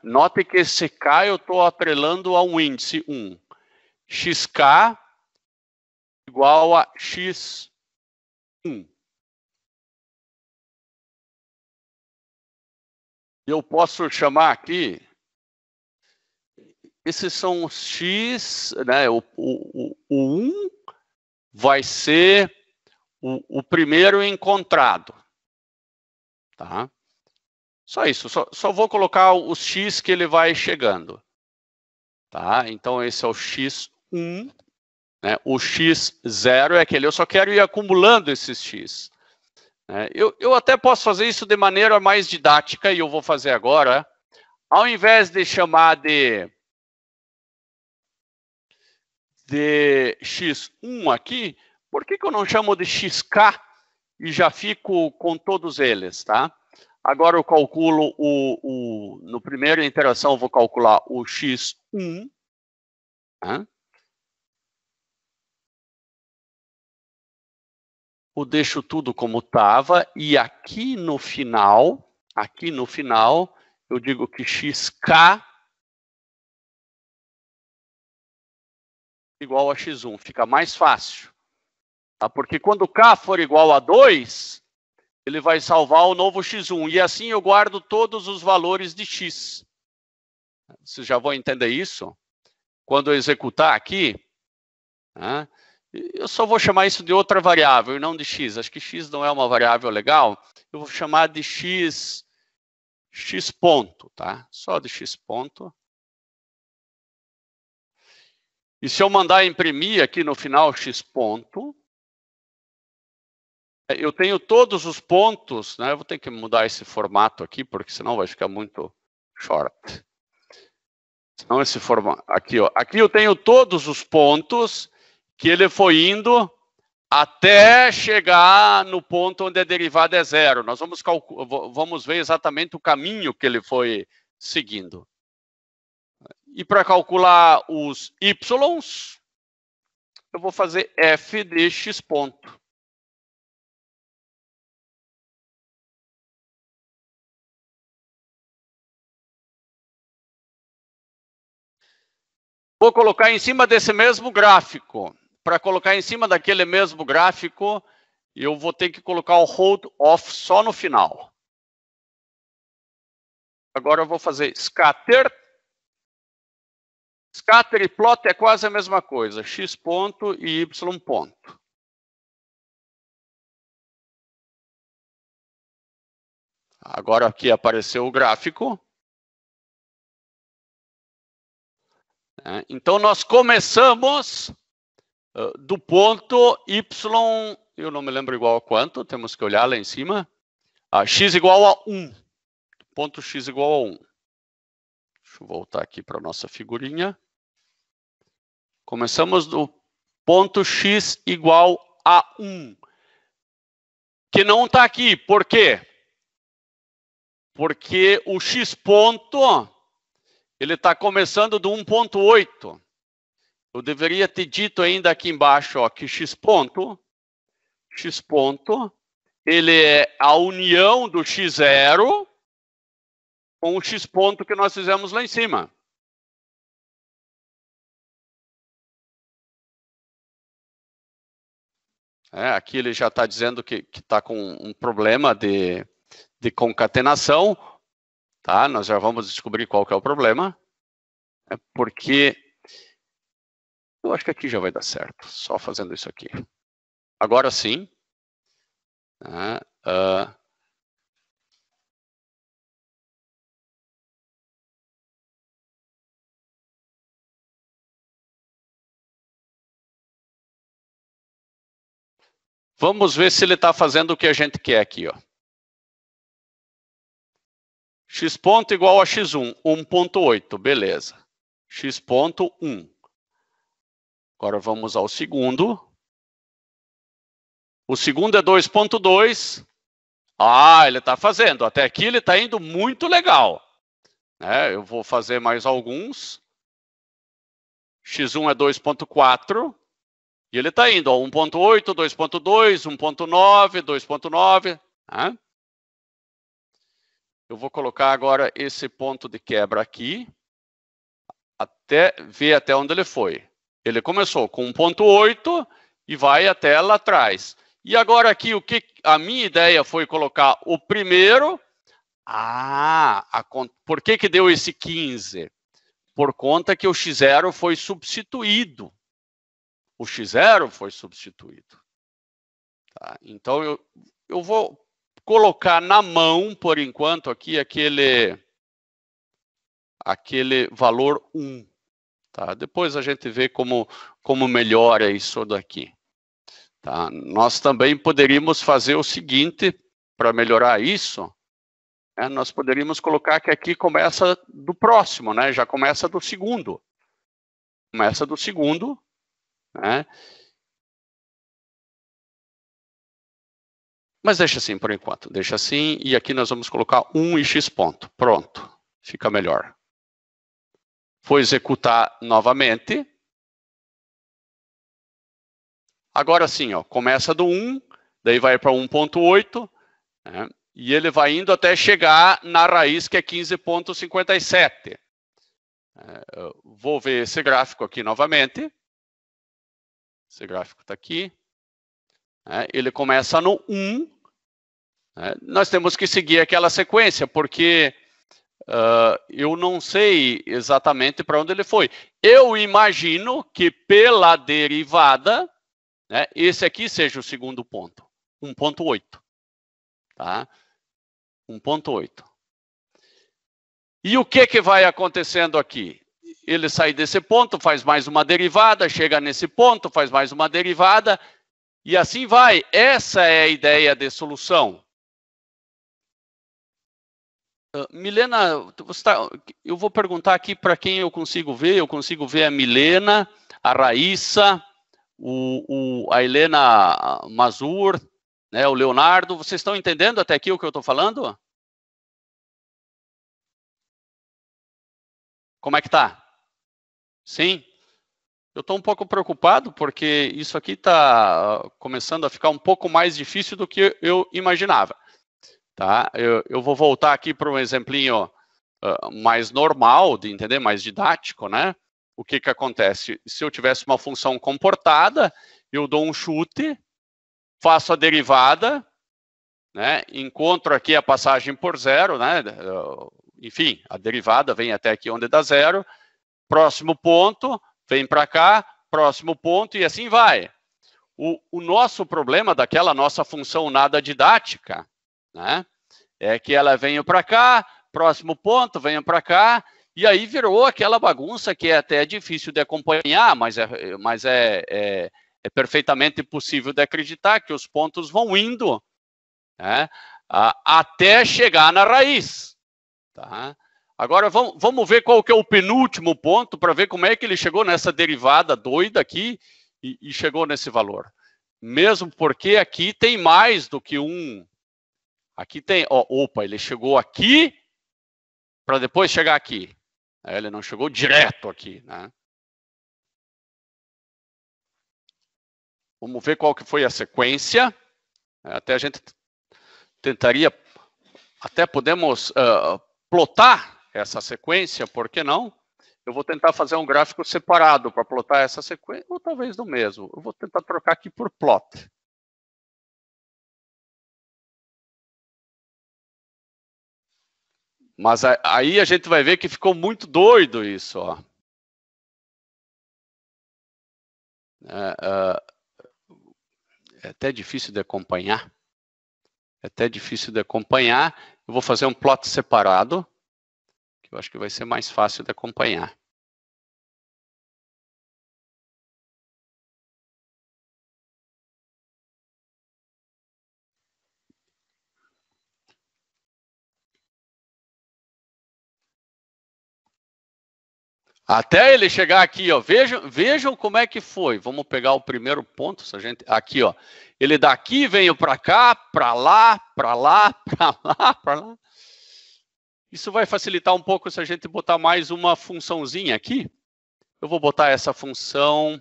Note que esse K eu estou atrelando a um índice 1. XK igual a x1. Eu posso chamar aqui, esses são os x, né? O 1 vai ser o primeiro encontrado. Tá? Só isso, só vou colocar os x que ele vai chegando. Tá? Então, esse é o x1. Né? O x0 é aquele, eu só quero ir acumulando esses x. Eu até posso fazer isso de maneira mais didática, e eu vou fazer agora. Ao invés de chamar de x1 aqui, por que eu não chamo de xk e já fico com todos eles, tá? Agora eu calculo no primeira interação eu vou calcular o x1. Tá? Eu deixo tudo como estava e aqui no final, eu digo que xk igual a x1, fica mais fácil. Tá? Porque quando k for igual a 2, ele vai salvar o novo x1. E assim eu guardo todos os valores de x. Vocês já vão entender isso? Quando eu executar aqui, né, eu só vou chamar isso de outra variável e não de x. Acho que x não é uma variável legal. Eu vou chamar de x ponto, tá? Só de x ponto. E se eu mandar imprimir aqui no final x ponto, eu tenho todos os pontos, né? Eu vou ter que mudar esse formato aqui, porque senão vai ficar muito short. Senão esse formato, aqui, ó. Aqui eu tenho todos os pontos que ele foi indo até chegar no ponto onde a derivada é 0. Nós vamos ver exatamente o caminho que ele foi seguindo. E para calcular os Ys, eu vou fazer f de x ponto. Vou colocar em cima desse mesmo gráfico. Para colocar em cima daquele mesmo gráfico, eu vou ter que colocar o hold off só no final. Agora eu vou fazer scatter. Scatter e plot é quase a mesma coisa. X ponto e Y ponto. Agora aqui apareceu o gráfico. Então, nós começamos do ponto Y, eu não me lembro igual a quanto, temos que olhar lá em cima. X igual a 1. Ponto X igual a 1. Deixa eu voltar aqui para a nossa figurinha. Começamos do ponto X igual a 1. Que não está aqui. Por quê? Porque o X ponto, ele está começando do 1.8. Eu deveria ter dito ainda aqui embaixo, ó, que X ponto, ele é a união do X0 com o X ponto que nós fizemos lá em cima. Aqui ele já está dizendo que está com um problema de concatenação. Tá? Nós já vamos descobrir qual que é o problema. Porque eu acho que aqui já vai dar certo, só fazendo isso aqui. Agora sim. Vamos ver se ele está fazendo o que a gente quer aqui, ó. X ponto igual a x1, 1.8, beleza. X ponto 1. Agora vamos ao segundo. O segundo é 2.2. Ele está fazendo. Até aqui ele está indo muito legal. Eu vou fazer mais alguns. X1 é 2.4. E ele está indo, ó, 1.8, 2.2, 1.9, 2.9. Eu vou colocar agora esse ponto de quebra aqui, até ver até onde ele foi. Ele começou com 1.8 e vai até lá atrás. E agora aqui, a minha ideia foi colocar o primeiro. Por que deu esse 15? Por conta que o X0 foi substituído. O X0 foi substituído. Tá? Então, eu vou colocar na mão, por enquanto, aqui aquele valor 1. Tá? Depois a gente vê como melhora isso daqui. Tá? Nós também poderíamos fazer o seguinte, para melhorar isso, nós poderíamos colocar que aqui começa do próximo, né? Já começa do segundo. Começa do segundo. Mas deixa assim por enquanto, deixa assim, e aqui nós vamos colocar 1 e x ponto, pronto, fica melhor. Vou executar novamente. Agora sim, ó, começa do 1, daí vai para 1.8, e ele vai indo até chegar na raiz que é 15.57. Vou ver esse gráfico aqui novamente. Esse gráfico está aqui. Ele começa no 1. Nós temos que seguir aquela sequência, porque eu não sei exatamente para onde ele foi. Eu imagino que pela derivada, esse aqui seja o segundo ponto, 1.8. Tá? 1.8. E o que vai acontecendo aqui? Ele sai desse ponto, faz mais uma derivada, chega nesse ponto, faz mais uma derivada, e assim vai. Essa é a ideia de solução. Milena, eu vou perguntar aqui para quem eu consigo ver. Eu consigo ver a Milena, a Raíssa, a Helena Mazur, o Leonardo. Vocês estão entendendo até aqui o que eu estou falando? Como é que tá? Sim. Eu estou um pouco preocupado porque isso aqui está começando a ficar um pouco mais difícil do que eu imaginava. Tá? Eu vou voltar aqui para um exemplinho mais normal, de entender, mais didático, né? O que acontece? Se eu tivesse uma função comportada, eu dou um chute, faço a derivada, né? Encontro aqui a passagem por zero, né? Enfim, a derivada vem até aqui onde dá zero, próximo ponto, vem para cá, próximo ponto, e assim vai. O nosso problema daquela nossa função nada didática, né, é que ela veio para cá, próximo ponto, venho para cá, e aí virou aquela bagunça que é até difícil de acompanhar, mas é perfeitamente possível de acreditar que os pontos vão indo, né, até chegar na raiz. Tá? Agora, vamos ver qual que é o penúltimo ponto para ver como é que ele chegou nessa derivada doida aqui e chegou nesse valor. Mesmo porque aqui tem mais do que um. Aqui tem, ó, opa, ele chegou aqui para depois chegar aqui. Ele não chegou direto aqui, né? Vamos ver qual que foi a sequência. Até a gente tentaria, até podemos plotar essa sequência, por que não? Eu vou tentar fazer um gráfico separado para plotar essa sequência, ou talvez no mesmo. Eu vou tentar trocar aqui por plot. Mas aí a gente vai ver que ficou muito doido isso, ó. É até difícil de acompanhar. É até difícil de acompanhar. Eu vou fazer um plot separado, que eu acho que vai ser mais fácil de acompanhar. Até ele chegar aqui, ó, vejam como é que foi. Vamos pegar o primeiro ponto, se a gente, aqui, ó. Ele daqui veio para cá, para lá, para lá, para lá, para lá. Isso vai facilitar um pouco se a gente botar mais uma funçãozinha aqui. Eu vou botar essa função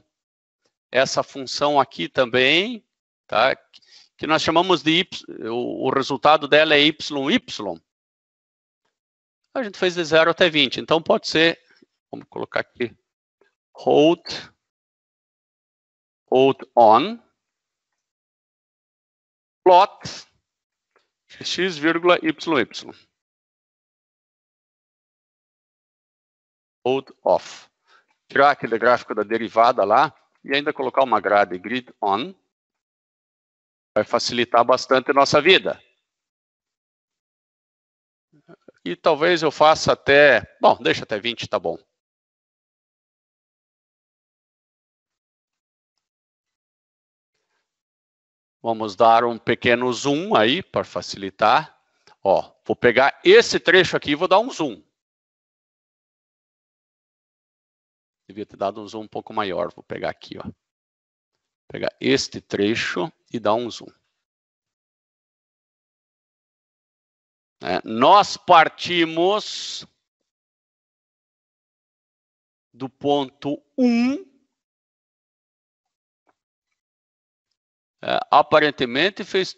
aqui também, tá? Que nós chamamos de y, o resultado dela é y. A gente fez de 0 até 20, então pode ser, vamos colocar aqui, hold on, plot, x, y. Hold off. Tirar aquele gráfico da derivada lá e ainda colocar uma grade grid on. Vai facilitar bastante a nossa vida. E talvez eu faça até... Bom, deixa até 20, tá bom. Vamos dar um pequeno zoom aí para facilitar. Ó, vou pegar esse trecho aqui e vou dar um zoom. Devia ter dado um zoom um pouco maior. Vou pegar aqui, ó. Pegar este trecho e dar um zoom. Nós partimos do ponto 1. Aparentemente fez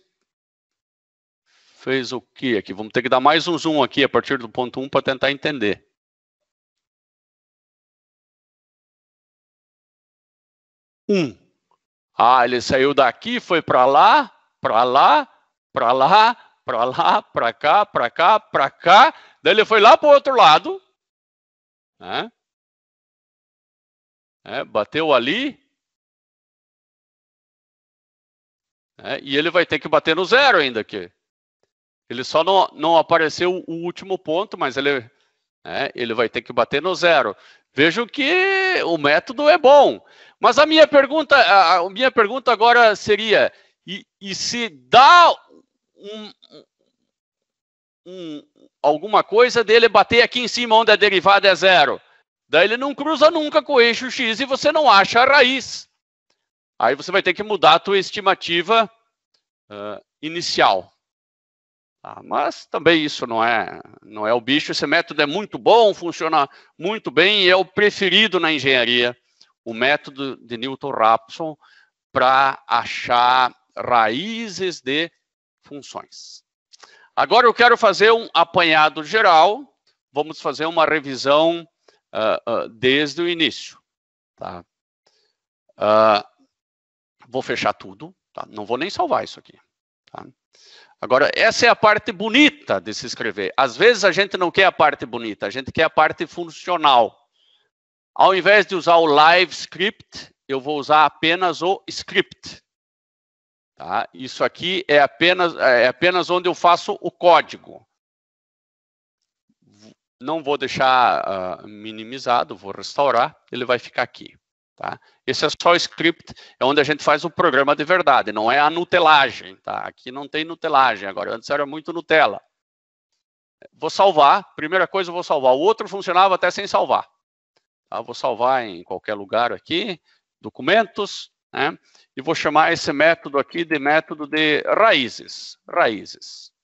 o quê aqui? Vamos ter que dar mais um zoom aqui a partir do ponto 1 para tentar entender. Ele saiu daqui, foi para lá, para lá, para lá, para lá, para cá, para cá, para cá. Daí ele foi lá para o outro lado. Bateu ali. E ele vai ter que bater no zero ainda aqui. Ele só não apareceu o último ponto, mas ele vai ter que bater no zero. Vejam que o método é bom. Mas a minha pergunta agora seria, e se dá alguma coisa dele bater aqui em cima onde a derivada é zero? Daí ele não cruza nunca com o eixo x e você não acha a raiz. Aí você vai ter que mudar a tua estimativa inicial. Tá? Mas também isso não é o bicho. Esse método é muito bom, funciona muito bem e é o preferido na engenharia, o método de Newton-Raphson para achar raízes de funções. Agora eu quero fazer um apanhado geral. Vamos fazer uma revisão desde o início. Tá? Vou fechar tudo. Tá? Não vou nem salvar isso aqui. Tá? Agora, essa é a parte bonita de se escrever. Às vezes a gente não quer a parte bonita, a gente quer a parte funcional. Ao invés de usar o live script, eu vou usar apenas o script. Tá? Isso aqui é apenas onde eu faço o código. Não vou deixar minimizado, vou restaurar, ele vai ficar aqui. Tá? Esse é só o script, é onde a gente faz o programa de verdade, não é a nutelagem. Tá? Aqui não tem nutelagem, agora antes era muito Nutella. Vou salvar, primeira coisa eu vou salvar. O outro funcionava até sem salvar. Tá? Vou salvar em qualquer lugar aqui, documentos, né? E vou chamar esse método aqui de método de raízes. Raízes.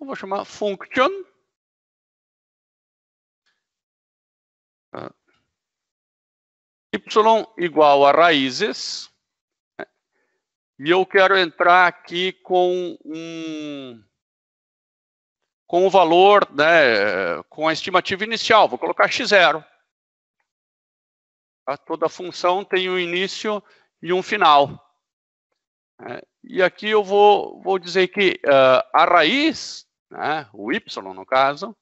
Eu vou chamar function. Y igual a raízes. E eu quero entrar aqui com o valor, né, com a estimativa inicial. Vou colocar x0. Tá? Toda função tem um início e um final. E aqui eu vou dizer que a raiz, né, o y no caso,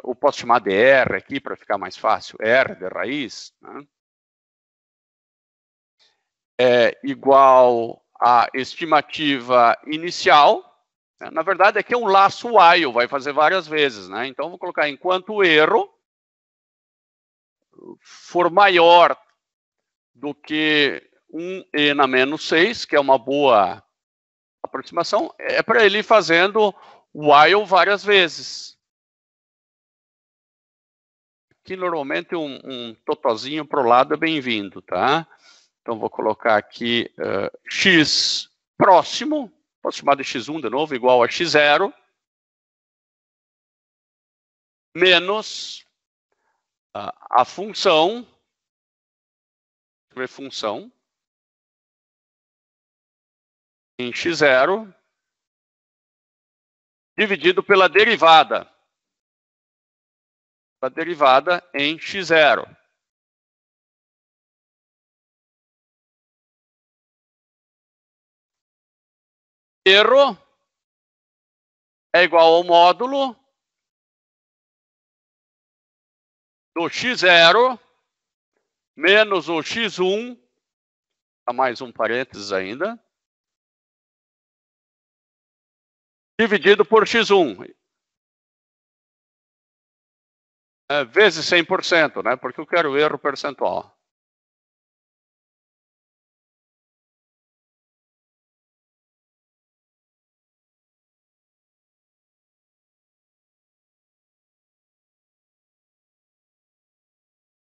eu posso chamar de R aqui para ficar mais fácil, R de raiz, né, é igual a estimativa inicial. Na verdade, aqui é um laço while, vai fazer várias vezes, né? Então, vou colocar enquanto o erro for maior do que 1e na menos 6, que é uma boa aproximação, é para ele ir fazendo while várias vezes. Aqui, normalmente, um totozinho para o lado é bem-vindo, tá? Então, vou colocar aqui x próximo, posso chamar de x1 de novo, igual a x0, menos a função, em x0, dividido pela derivada. A derivada em x0. Erro é igual ao módulo do x0 menos o x1, a mais um parênteses ainda, dividido por x1. Vezes 100%, né? Porque eu quero erro percentual.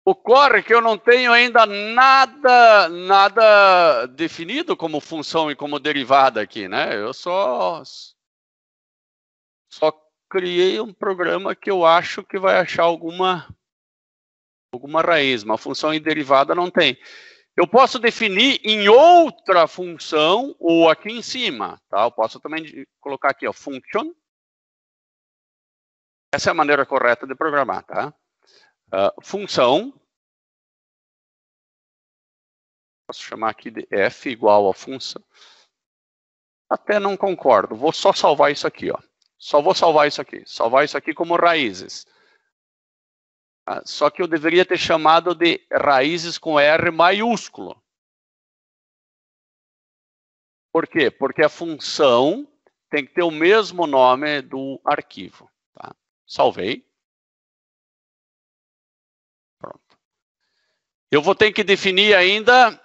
Ocorre que eu não tenho ainda nada definido como função e como derivada aqui, né? Eu só criei um programa que eu acho que vai achar alguma raiz. Uma função e derivada não tem. Eu posso definir em outra função ou aqui em cima, tá? Eu posso também colocar aqui, ó, function. Essa é a maneira correta de programar, tá? Função. Posso chamar aqui de f igual a função. Até não concordo. Vou só salvar isso aqui, ó. Só vou salvar isso aqui. Salvar isso aqui como raízes. Só que eu deveria ter chamado de raízes com R maiúsculo. Por quê? Porque a função tem que ter o mesmo nome do arquivo. Tá? Salvei. Pronto. Eu vou ter que definir ainda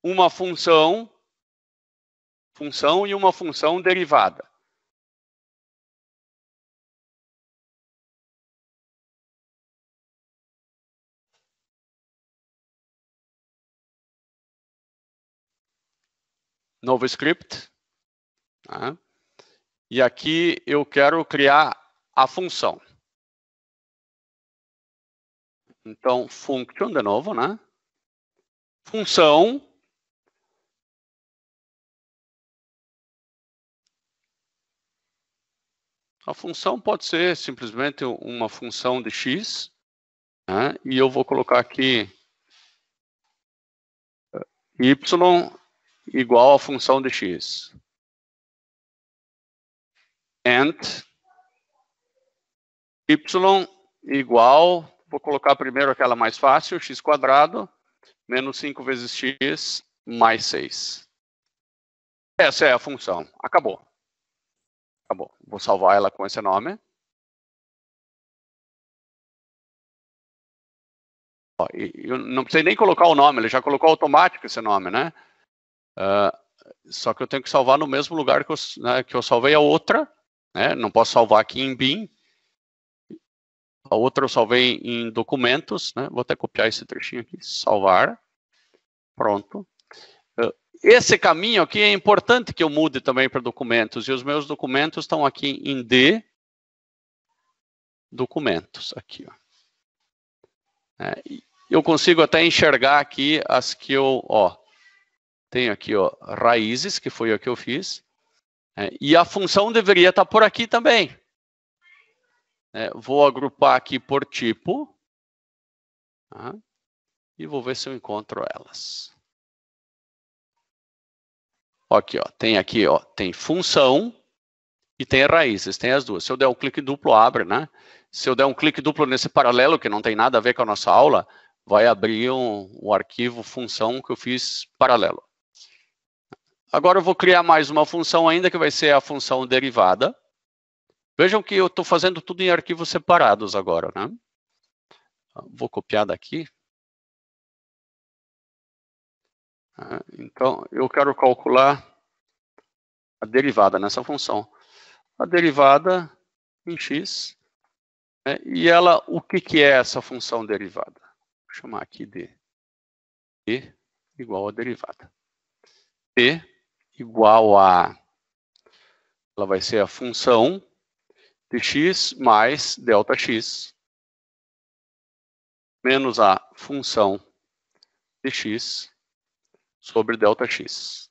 uma função e uma função derivada. novo script. Tá? E aqui eu quero criar a função. Então, function, de novo, né? Função. A função pode ser simplesmente uma função de x, né? E eu vou colocar aqui y igual a função de x. Int y igual, vou colocar primeiro aquela mais fácil, x² menos 5 vezes x mais 6. Essa é a função. Acabou. Acabou. Vou salvar ela com esse nome. Ó, eu não precisei nem colocar o nome, ele já colocou automático esse nome, né? Só que eu tenho que salvar no mesmo lugar que eu salvei a outra, né? Não posso salvar aqui em bin. A outra eu salvei em documentos, né? Vou até copiar esse trechinho aqui, salvar. Pronto. Esse caminho aqui é importante que eu mude também para documentos. E os meus documentos estão aqui em D. Documentos, aqui, ó. Eu consigo até enxergar aqui as que eu, ó. Tenho aqui, ó, raízes, que foi o que eu fiz. E a função deveria estar por aqui também. Vou agrupar aqui por tipo. Tá? E vou ver se eu encontro elas. Aqui, ó, tem função e tem raízes, tem as duas. Se eu der um clique duplo, abre, né? Se eu der um clique duplo nesse paralelo, que não tem nada a ver com a nossa aula, vai abrir um arquivo função que eu fiz paralelo. Agora eu vou criar mais uma função ainda, que vai ser a função derivada. Vejam que eu estou fazendo tudo em arquivos separados agora, né? Vou copiar daqui. Então, eu quero calcular a derivada nessa função. A derivada em x. E ela, o que é essa função derivada? Vou chamar aqui de p igual a derivada. P igual a... Ela vai ser a função de x mais delta x menos a função de x sobre delta x.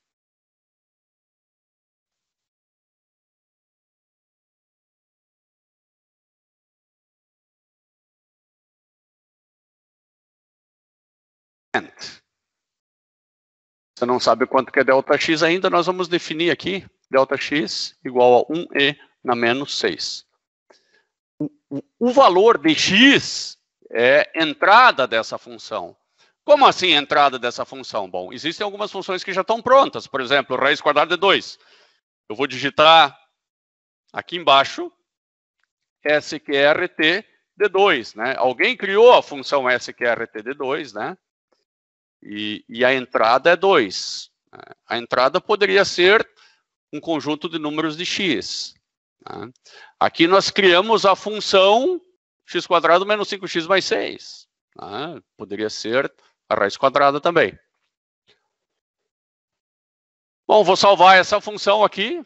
Você não sabe quanto que é delta x ainda, nós vamos definir aqui delta x igual a 1e na menos 6. O valor de x é entrada dessa função. Como assim entrada dessa função? Bom, existem algumas funções que já estão prontas. Por exemplo, raiz quadrada de 2. Eu vou digitar aqui embaixo sqrt de 2, né? Alguém criou a função sqrt de 2, né? E a entrada é 2. A entrada poderia ser um conjunto de números de x. Tá? Aqui nós criamos a função x² menos 5x mais 6. Tá? Poderia ser a raiz quadrada também. Bom, vou salvar essa função aqui.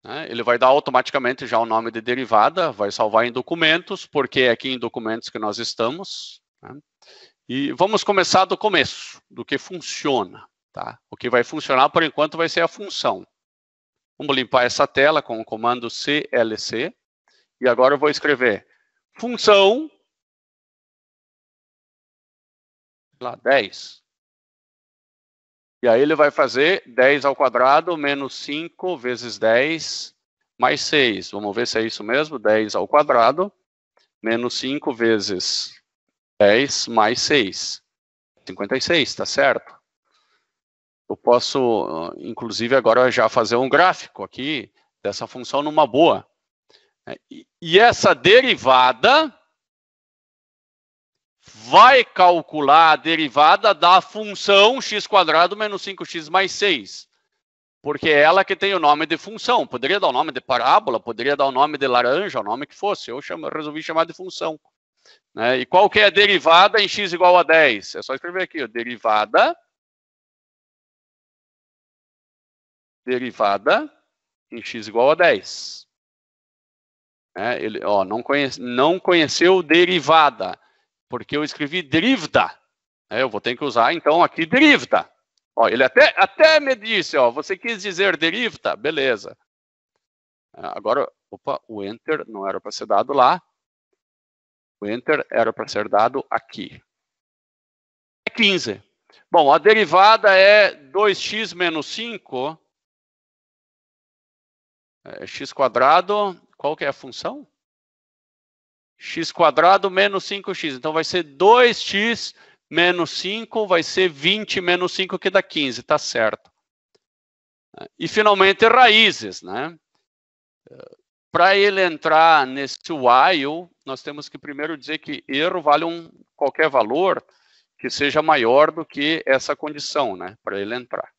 Né? Ele vai dar automaticamente já o nome de derivada. Vai salvar em documentos, porque é aqui em documentos que nós estamos. Né? E vamos começar do começo, do que funciona. Tá? O que vai funcionar, por enquanto, vai ser a função. Vamos limpar essa tela com o comando clc. E agora eu vou escrever função 10. E aí ele vai fazer 10 ao quadrado menos 5 vezes 10 mais 6. Vamos ver se é isso mesmo. 10 ao quadrado menos 5 vezes 10 mais 6. 56, tá certo? Eu posso, inclusive, agora já fazer um gráfico aqui dessa função numa boa. E essa derivada vai calcular a derivada da função x² menos 5x mais 6. Porque é ela que tem o nome de função. Poderia dar o nome de parábola, poderia dar o nome de laranja, o nome que fosse. Eu resolvi chamar de função. Né? E qual que é a derivada em x igual a 10? É só escrever aqui, ó, derivada derivada em x igual a 10. Ele não conheceu derivada, porque eu escrevi derivada. Eu vou ter que usar, então, aqui derivada. Ele até me disse, você quis dizer derivada? Beleza. Agora, o Enter não era para ser dado lá. O Enter era para ser dado aqui. É 15. Bom, a derivada é 2x menos 5. X quadrado, qual que é a função? X quadrado menos 5x. Então, vai ser 2x menos 5, vai ser 20 menos 5, que dá 15, tá certo. E, finalmente, raízes, né? Para ele entrar nesse while, nós temos que primeiro dizer que erro vale qualquer valor que seja maior do que essa condição, né? Para ele entrar.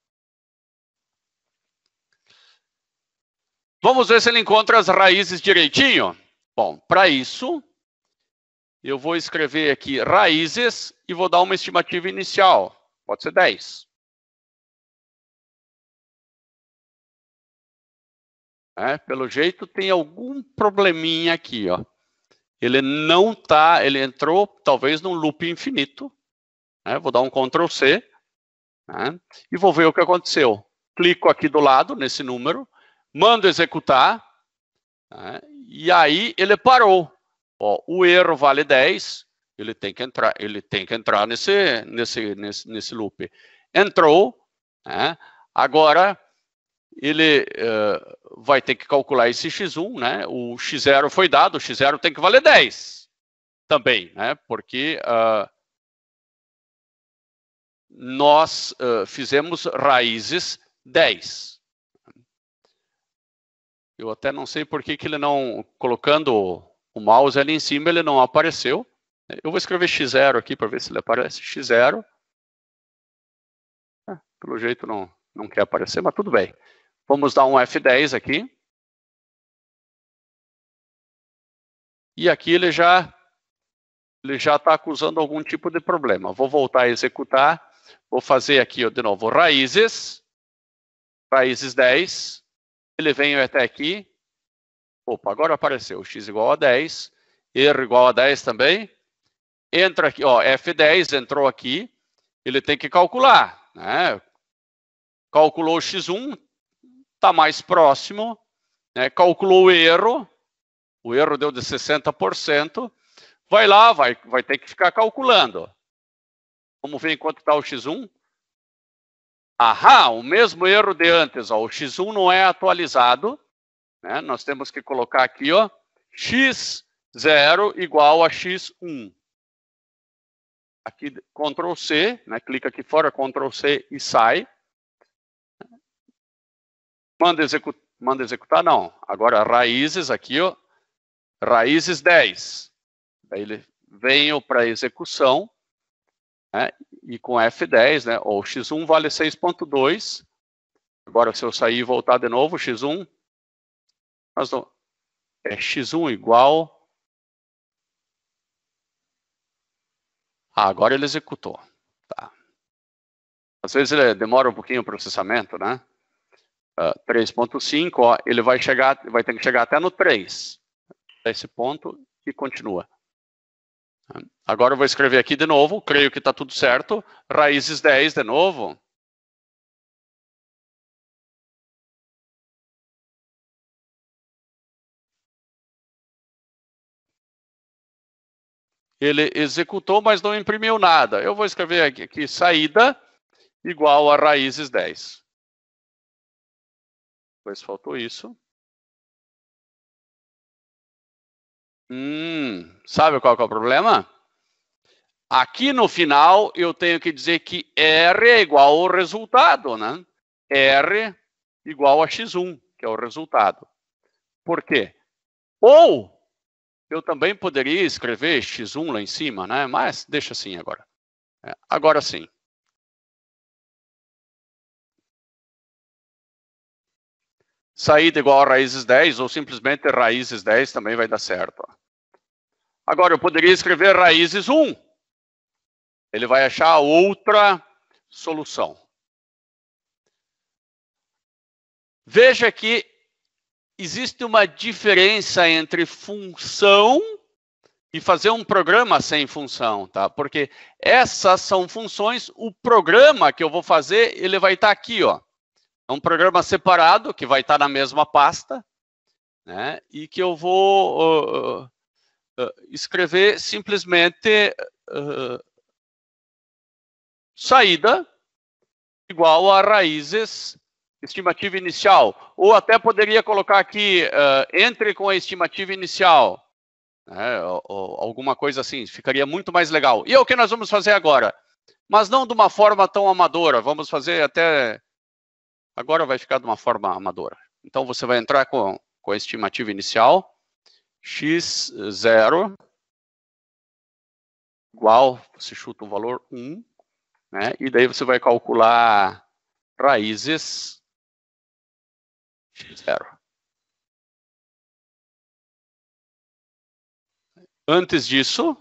Vamos ver se ele encontra as raízes direitinho? Bom, para isso, eu vou escrever aqui raízes e vou dar uma estimativa inicial. Pode ser 10. Pelo jeito, tem algum probleminha aqui, Ele não tá, ele entrou talvez num loop infinito. Vou dar um Ctrl C, e vou ver o que aconteceu. Clico aqui do lado, nesse número, mando executar, e aí ele parou. O erro vale 10, ele tem que entrar nesse loop. Entrou, agora ele vai ter que calcular esse x1, né? O x0 foi dado, o x0 tem que valer 10 também, né? Porque nós fizemos raízes 10. Eu até não sei por que ele não, colocando o mouse ali em cima, ele não apareceu. Eu vou escrever x0 aqui para ver se ele aparece. x0. Pelo jeito não quer aparecer, mas tudo bem. Vamos dar um F10 aqui. E aqui ele já está acusando algum tipo de problema. Vou voltar a executar. Vou fazer aqui de novo raízes 10. Ele vem até aqui. Opa, agora apareceu x igual a 10. Erro igual a 10 também. Entra aqui, F10 entrou aqui. Ele tem que calcular, né? Calculou o x1. Está mais próximo, né? Calculou o erro deu de 60%, vai lá, vai ter que ficar calculando. Vamos ver enquanto está o x1. O mesmo erro de antes, o x1 não é atualizado, né? Nós temos que colocar aqui, x0 igual a x1. Aqui, Ctrl C, né? Clica aqui fora, Ctrl C e sai. Manda executar, não. Agora, raízes aqui, raízes 10. Daí ele veio para execução, né? E com F10, né? O x1 vale 6,2. Agora, se eu sair e voltar de novo, x1, é x1 igual. Agora ele executou. Tá. Às vezes ele demora um pouquinho o processamento, né? 3.5, ele vai ter que chegar até no 3. Esse ponto e continua. Agora eu vou escrever aqui de novo, creio que está tudo certo. Raízes 10 de novo. Ele executou, mas não imprimiu nada. Eu vou escrever aqui saída igual a raízes 10. Depois faltou isso. Sabe qual que é o problema? Aqui no final, eu tenho que dizer que R é igual ao resultado, né? R igual a x1, que é o resultado. Por quê? Ou eu também poderia escrever x1 lá em cima, né? Mas deixa assim agora. Agora sim. Saída igual a raízes 10, ou simplesmente raízes 10 também vai dar certo. Agora, eu poderia escrever raízes 1. Ele vai achar outra solução. Veja que existe uma diferença entre função e fazer um programa sem função, tá? Porque essas são funções, o programa que eu vou fazer, ele vai estar aqui, ó. É um programa separado, que vai estar na mesma pasta, né? E que eu vou escrever simplesmente saída igual a raízes estimativa inicial. Ou até poderia colocar aqui, entre com a estimativa inicial. Ou alguma coisa assim, ficaria muito mais legal. E é o que nós vamos fazer agora. Mas não de uma forma tão amadora. Vamos fazer até... Agora vai ficar de uma forma amadora. Então, você vai entrar com a estimativa inicial. x0 igual, você chuta um valor 1. Né? E daí você vai calcular raízes x0. Antes disso,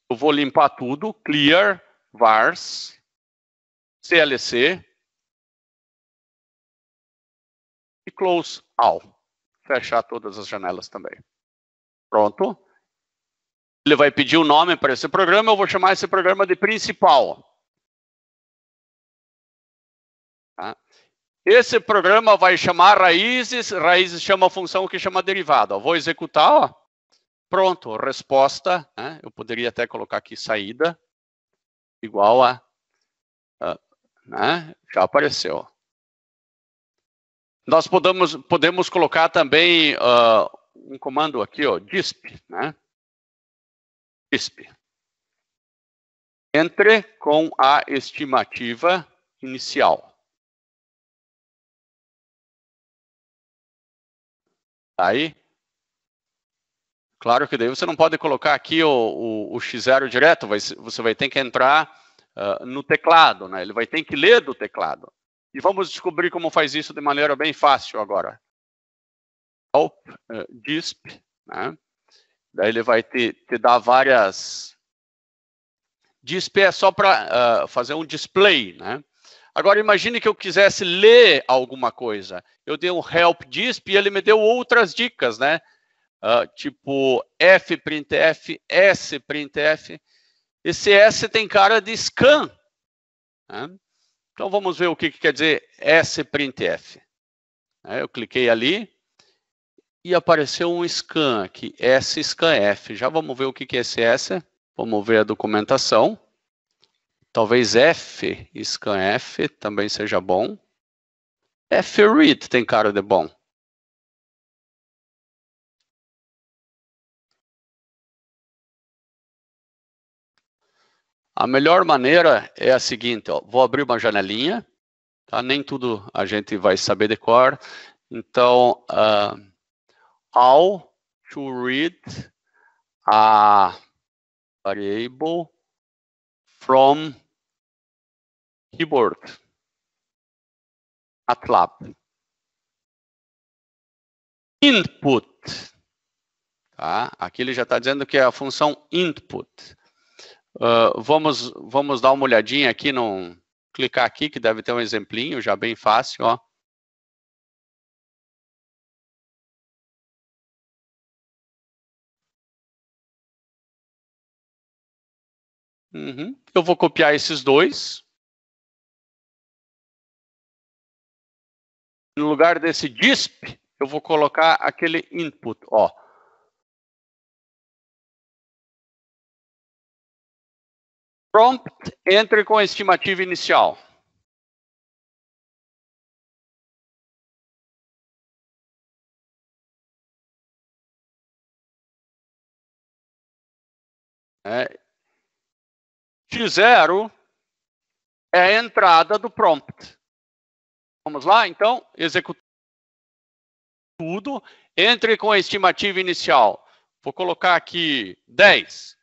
eu vou limpar tudo, clear, vars, clc e close all. Fechar todas as janelas também. Pronto. Ele vai pedir o nome para esse programa, eu vou chamar esse programa de principal. Tá? Esse programa vai chamar raízes chama a função que chama derivada. Eu vou executar, ó. Pronto, resposta, né? Eu poderia até colocar aqui saída, igual a né? Já apareceu. Nós podemos colocar também um comando aqui, ó, disp, né? Disp. Entre com a estimativa inicial. Aí, claro que daí você não pode colocar aqui o x0 direto, você vai ter que entrar no teclado, né? Ele vai ter que ler do teclado. E vamos descobrir como faz isso de maneira bem fácil agora. Disp, né? Daí ele vai te dar várias... Disp é só para fazer um display, né? Agora imagine que eu quisesse ler alguma coisa. Eu dei um help disp e ele me deu outras dicas, né? Tipo fprintf, sprintf. Esse S tem cara de scan. Né? Então vamos ver o que quer dizer sprintf. Eu cliquei ali e apareceu um scan aqui, scanf. Já vamos ver o que é esse S. Vamos ver a documentação. Talvez scanf também seja bom. fread tem cara de bom. A melhor maneira é a seguinte, ó, vou abrir uma janelinha, tá? Nem tudo a gente vai saber de cor. Então, all to read a variable from keyboard, MATLAB. Input, tá? Aqui ele já está dizendo que é a função input. Vamos dar uma olhadinha aqui, clicar aqui, que deve ter um exemplinho já bem fácil, ó. Eu vou copiar esses dois. No lugar desse disp, eu vou colocar aquele input, ó. Prompt, entre com a estimativa inicial. X0 é a entrada do prompt. Vamos lá, então, executar tudo, entre com a estimativa inicial. Vou colocar aqui 10.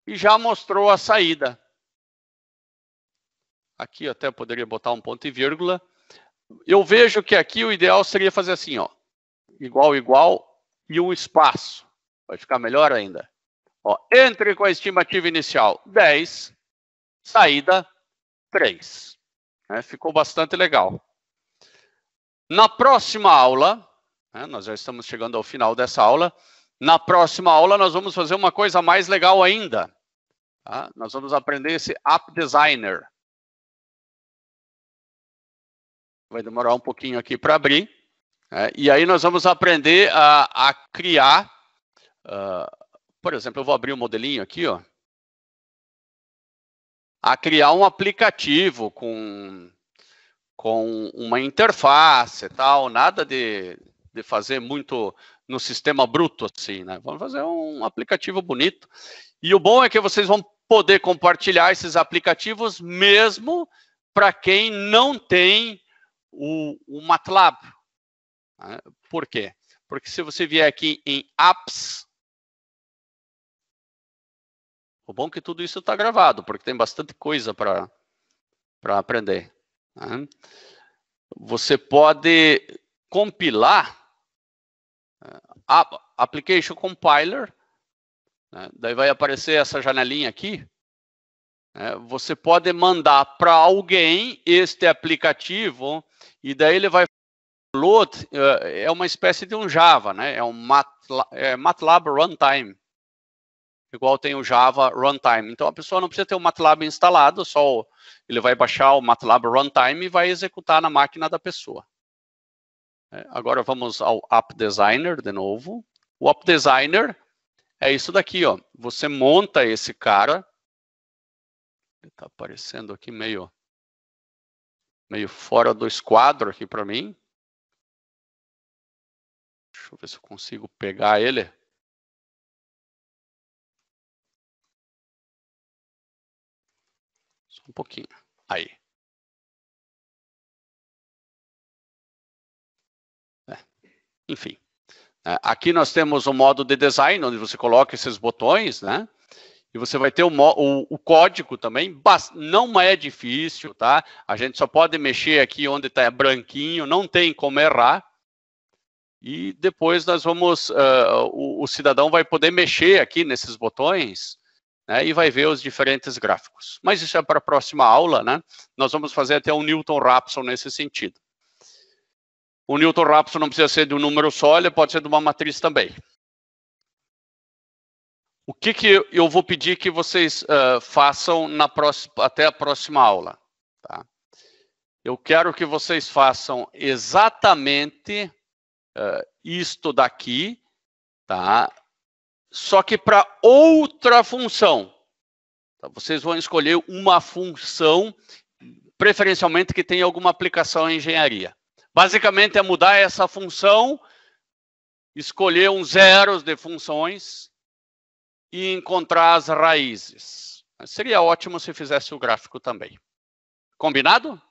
E já mostrou a saída. Aqui eu até poderia botar um ponto e vírgula. Eu vejo que aqui o ideal seria fazer assim, ó. Igual, igual, e um espaço. Vai ficar melhor ainda. Ó, entre com a estimativa inicial 10, saída 3. Ficou bastante legal. Na próxima aula, né, nós já estamos chegando ao final dessa aula, na próxima aula nós vamos fazer uma coisa mais legal ainda. Tá? Nós vamos aprender esse App Designer. Vai demorar um pouquinho aqui para abrir. E aí nós vamos aprender a criar, por exemplo, eu vou abrir um modelinho aqui, ó, a criar um aplicativo com uma interface e tal, nada de fazer muito no sistema bruto, assim, né? Vamos fazer um aplicativo bonito. E o bom é que vocês vão poder compartilhar esses aplicativos mesmo para quem não tem o MATLAB. Por quê? Porque se você vier aqui em Apps, o bom é que tudo isso está gravado, porque tem bastante coisa para aprender. Você pode compilar Application Compiler, daí vai aparecer essa janelinha aqui. Você pode mandar para alguém este aplicativo e daí ele vai load, é uma espécie de um Java, né? É um MATLAB Runtime. Igual tem o Java Runtime. Então a pessoa não precisa ter o MATLAB instalado, só ele vai baixar o MATLAB Runtime e vai executar na máquina da pessoa. Agora vamos ao App Designer de novo. O App Designer é isso daqui, ó. Você monta esse cara. Está aparecendo aqui meio fora do esquadro aqui para mim. Deixa eu ver se eu consigo pegar ele. Só um pouquinho. Aí. Enfim. Aqui nós temos o modo de design, onde você coloca esses botões, né? E você vai ter o código também. Não é difícil, tá? A gente só pode mexer aqui onde está branquinho, não tem como errar. E depois nós vamos, o cidadão vai poder mexer aqui nesses botões, né, e vai ver os diferentes gráficos. Mas isso é para a próxima aula, né? Nós vamos fazer até um Newton-Raphson nesse sentido. O Newton-Raphson não precisa ser de um número só, ele pode ser de uma matriz também. O que eu vou pedir que vocês façam até a próxima aula? Tá? Eu quero que vocês façam exatamente isto daqui, tá? Só que para outra função. Tá? Vocês vão escolher uma função, preferencialmente que tenha alguma aplicação em engenharia. Basicamente é mudar essa função, escolher uns zeros de funções e encontrar as raízes. Seria ótimo se fizesse o gráfico também. Combinado?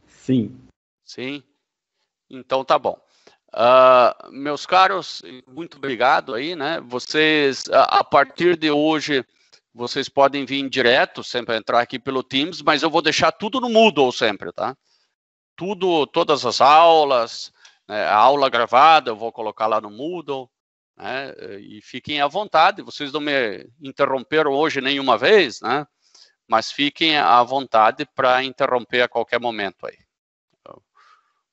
Sim. Sim? Então tá bom. Meus caros, muito obrigado aí, né? Vocês, a partir de hoje, vocês podem vir direto, sempre entrar aqui pelo Teams, mas eu vou deixar tudo no Moodle sempre, tá? Todas as aulas, né, a aula gravada, eu vou colocar lá no Moodle, né? E fiquem à vontade, vocês não me interromperam hoje nenhuma vez, né? Mas fiquem à vontade para interromper a qualquer momento aí.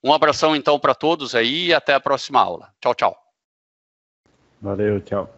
Um abração, então, para todos aí e até a próxima aula. Tchau, tchau. Valeu, tchau.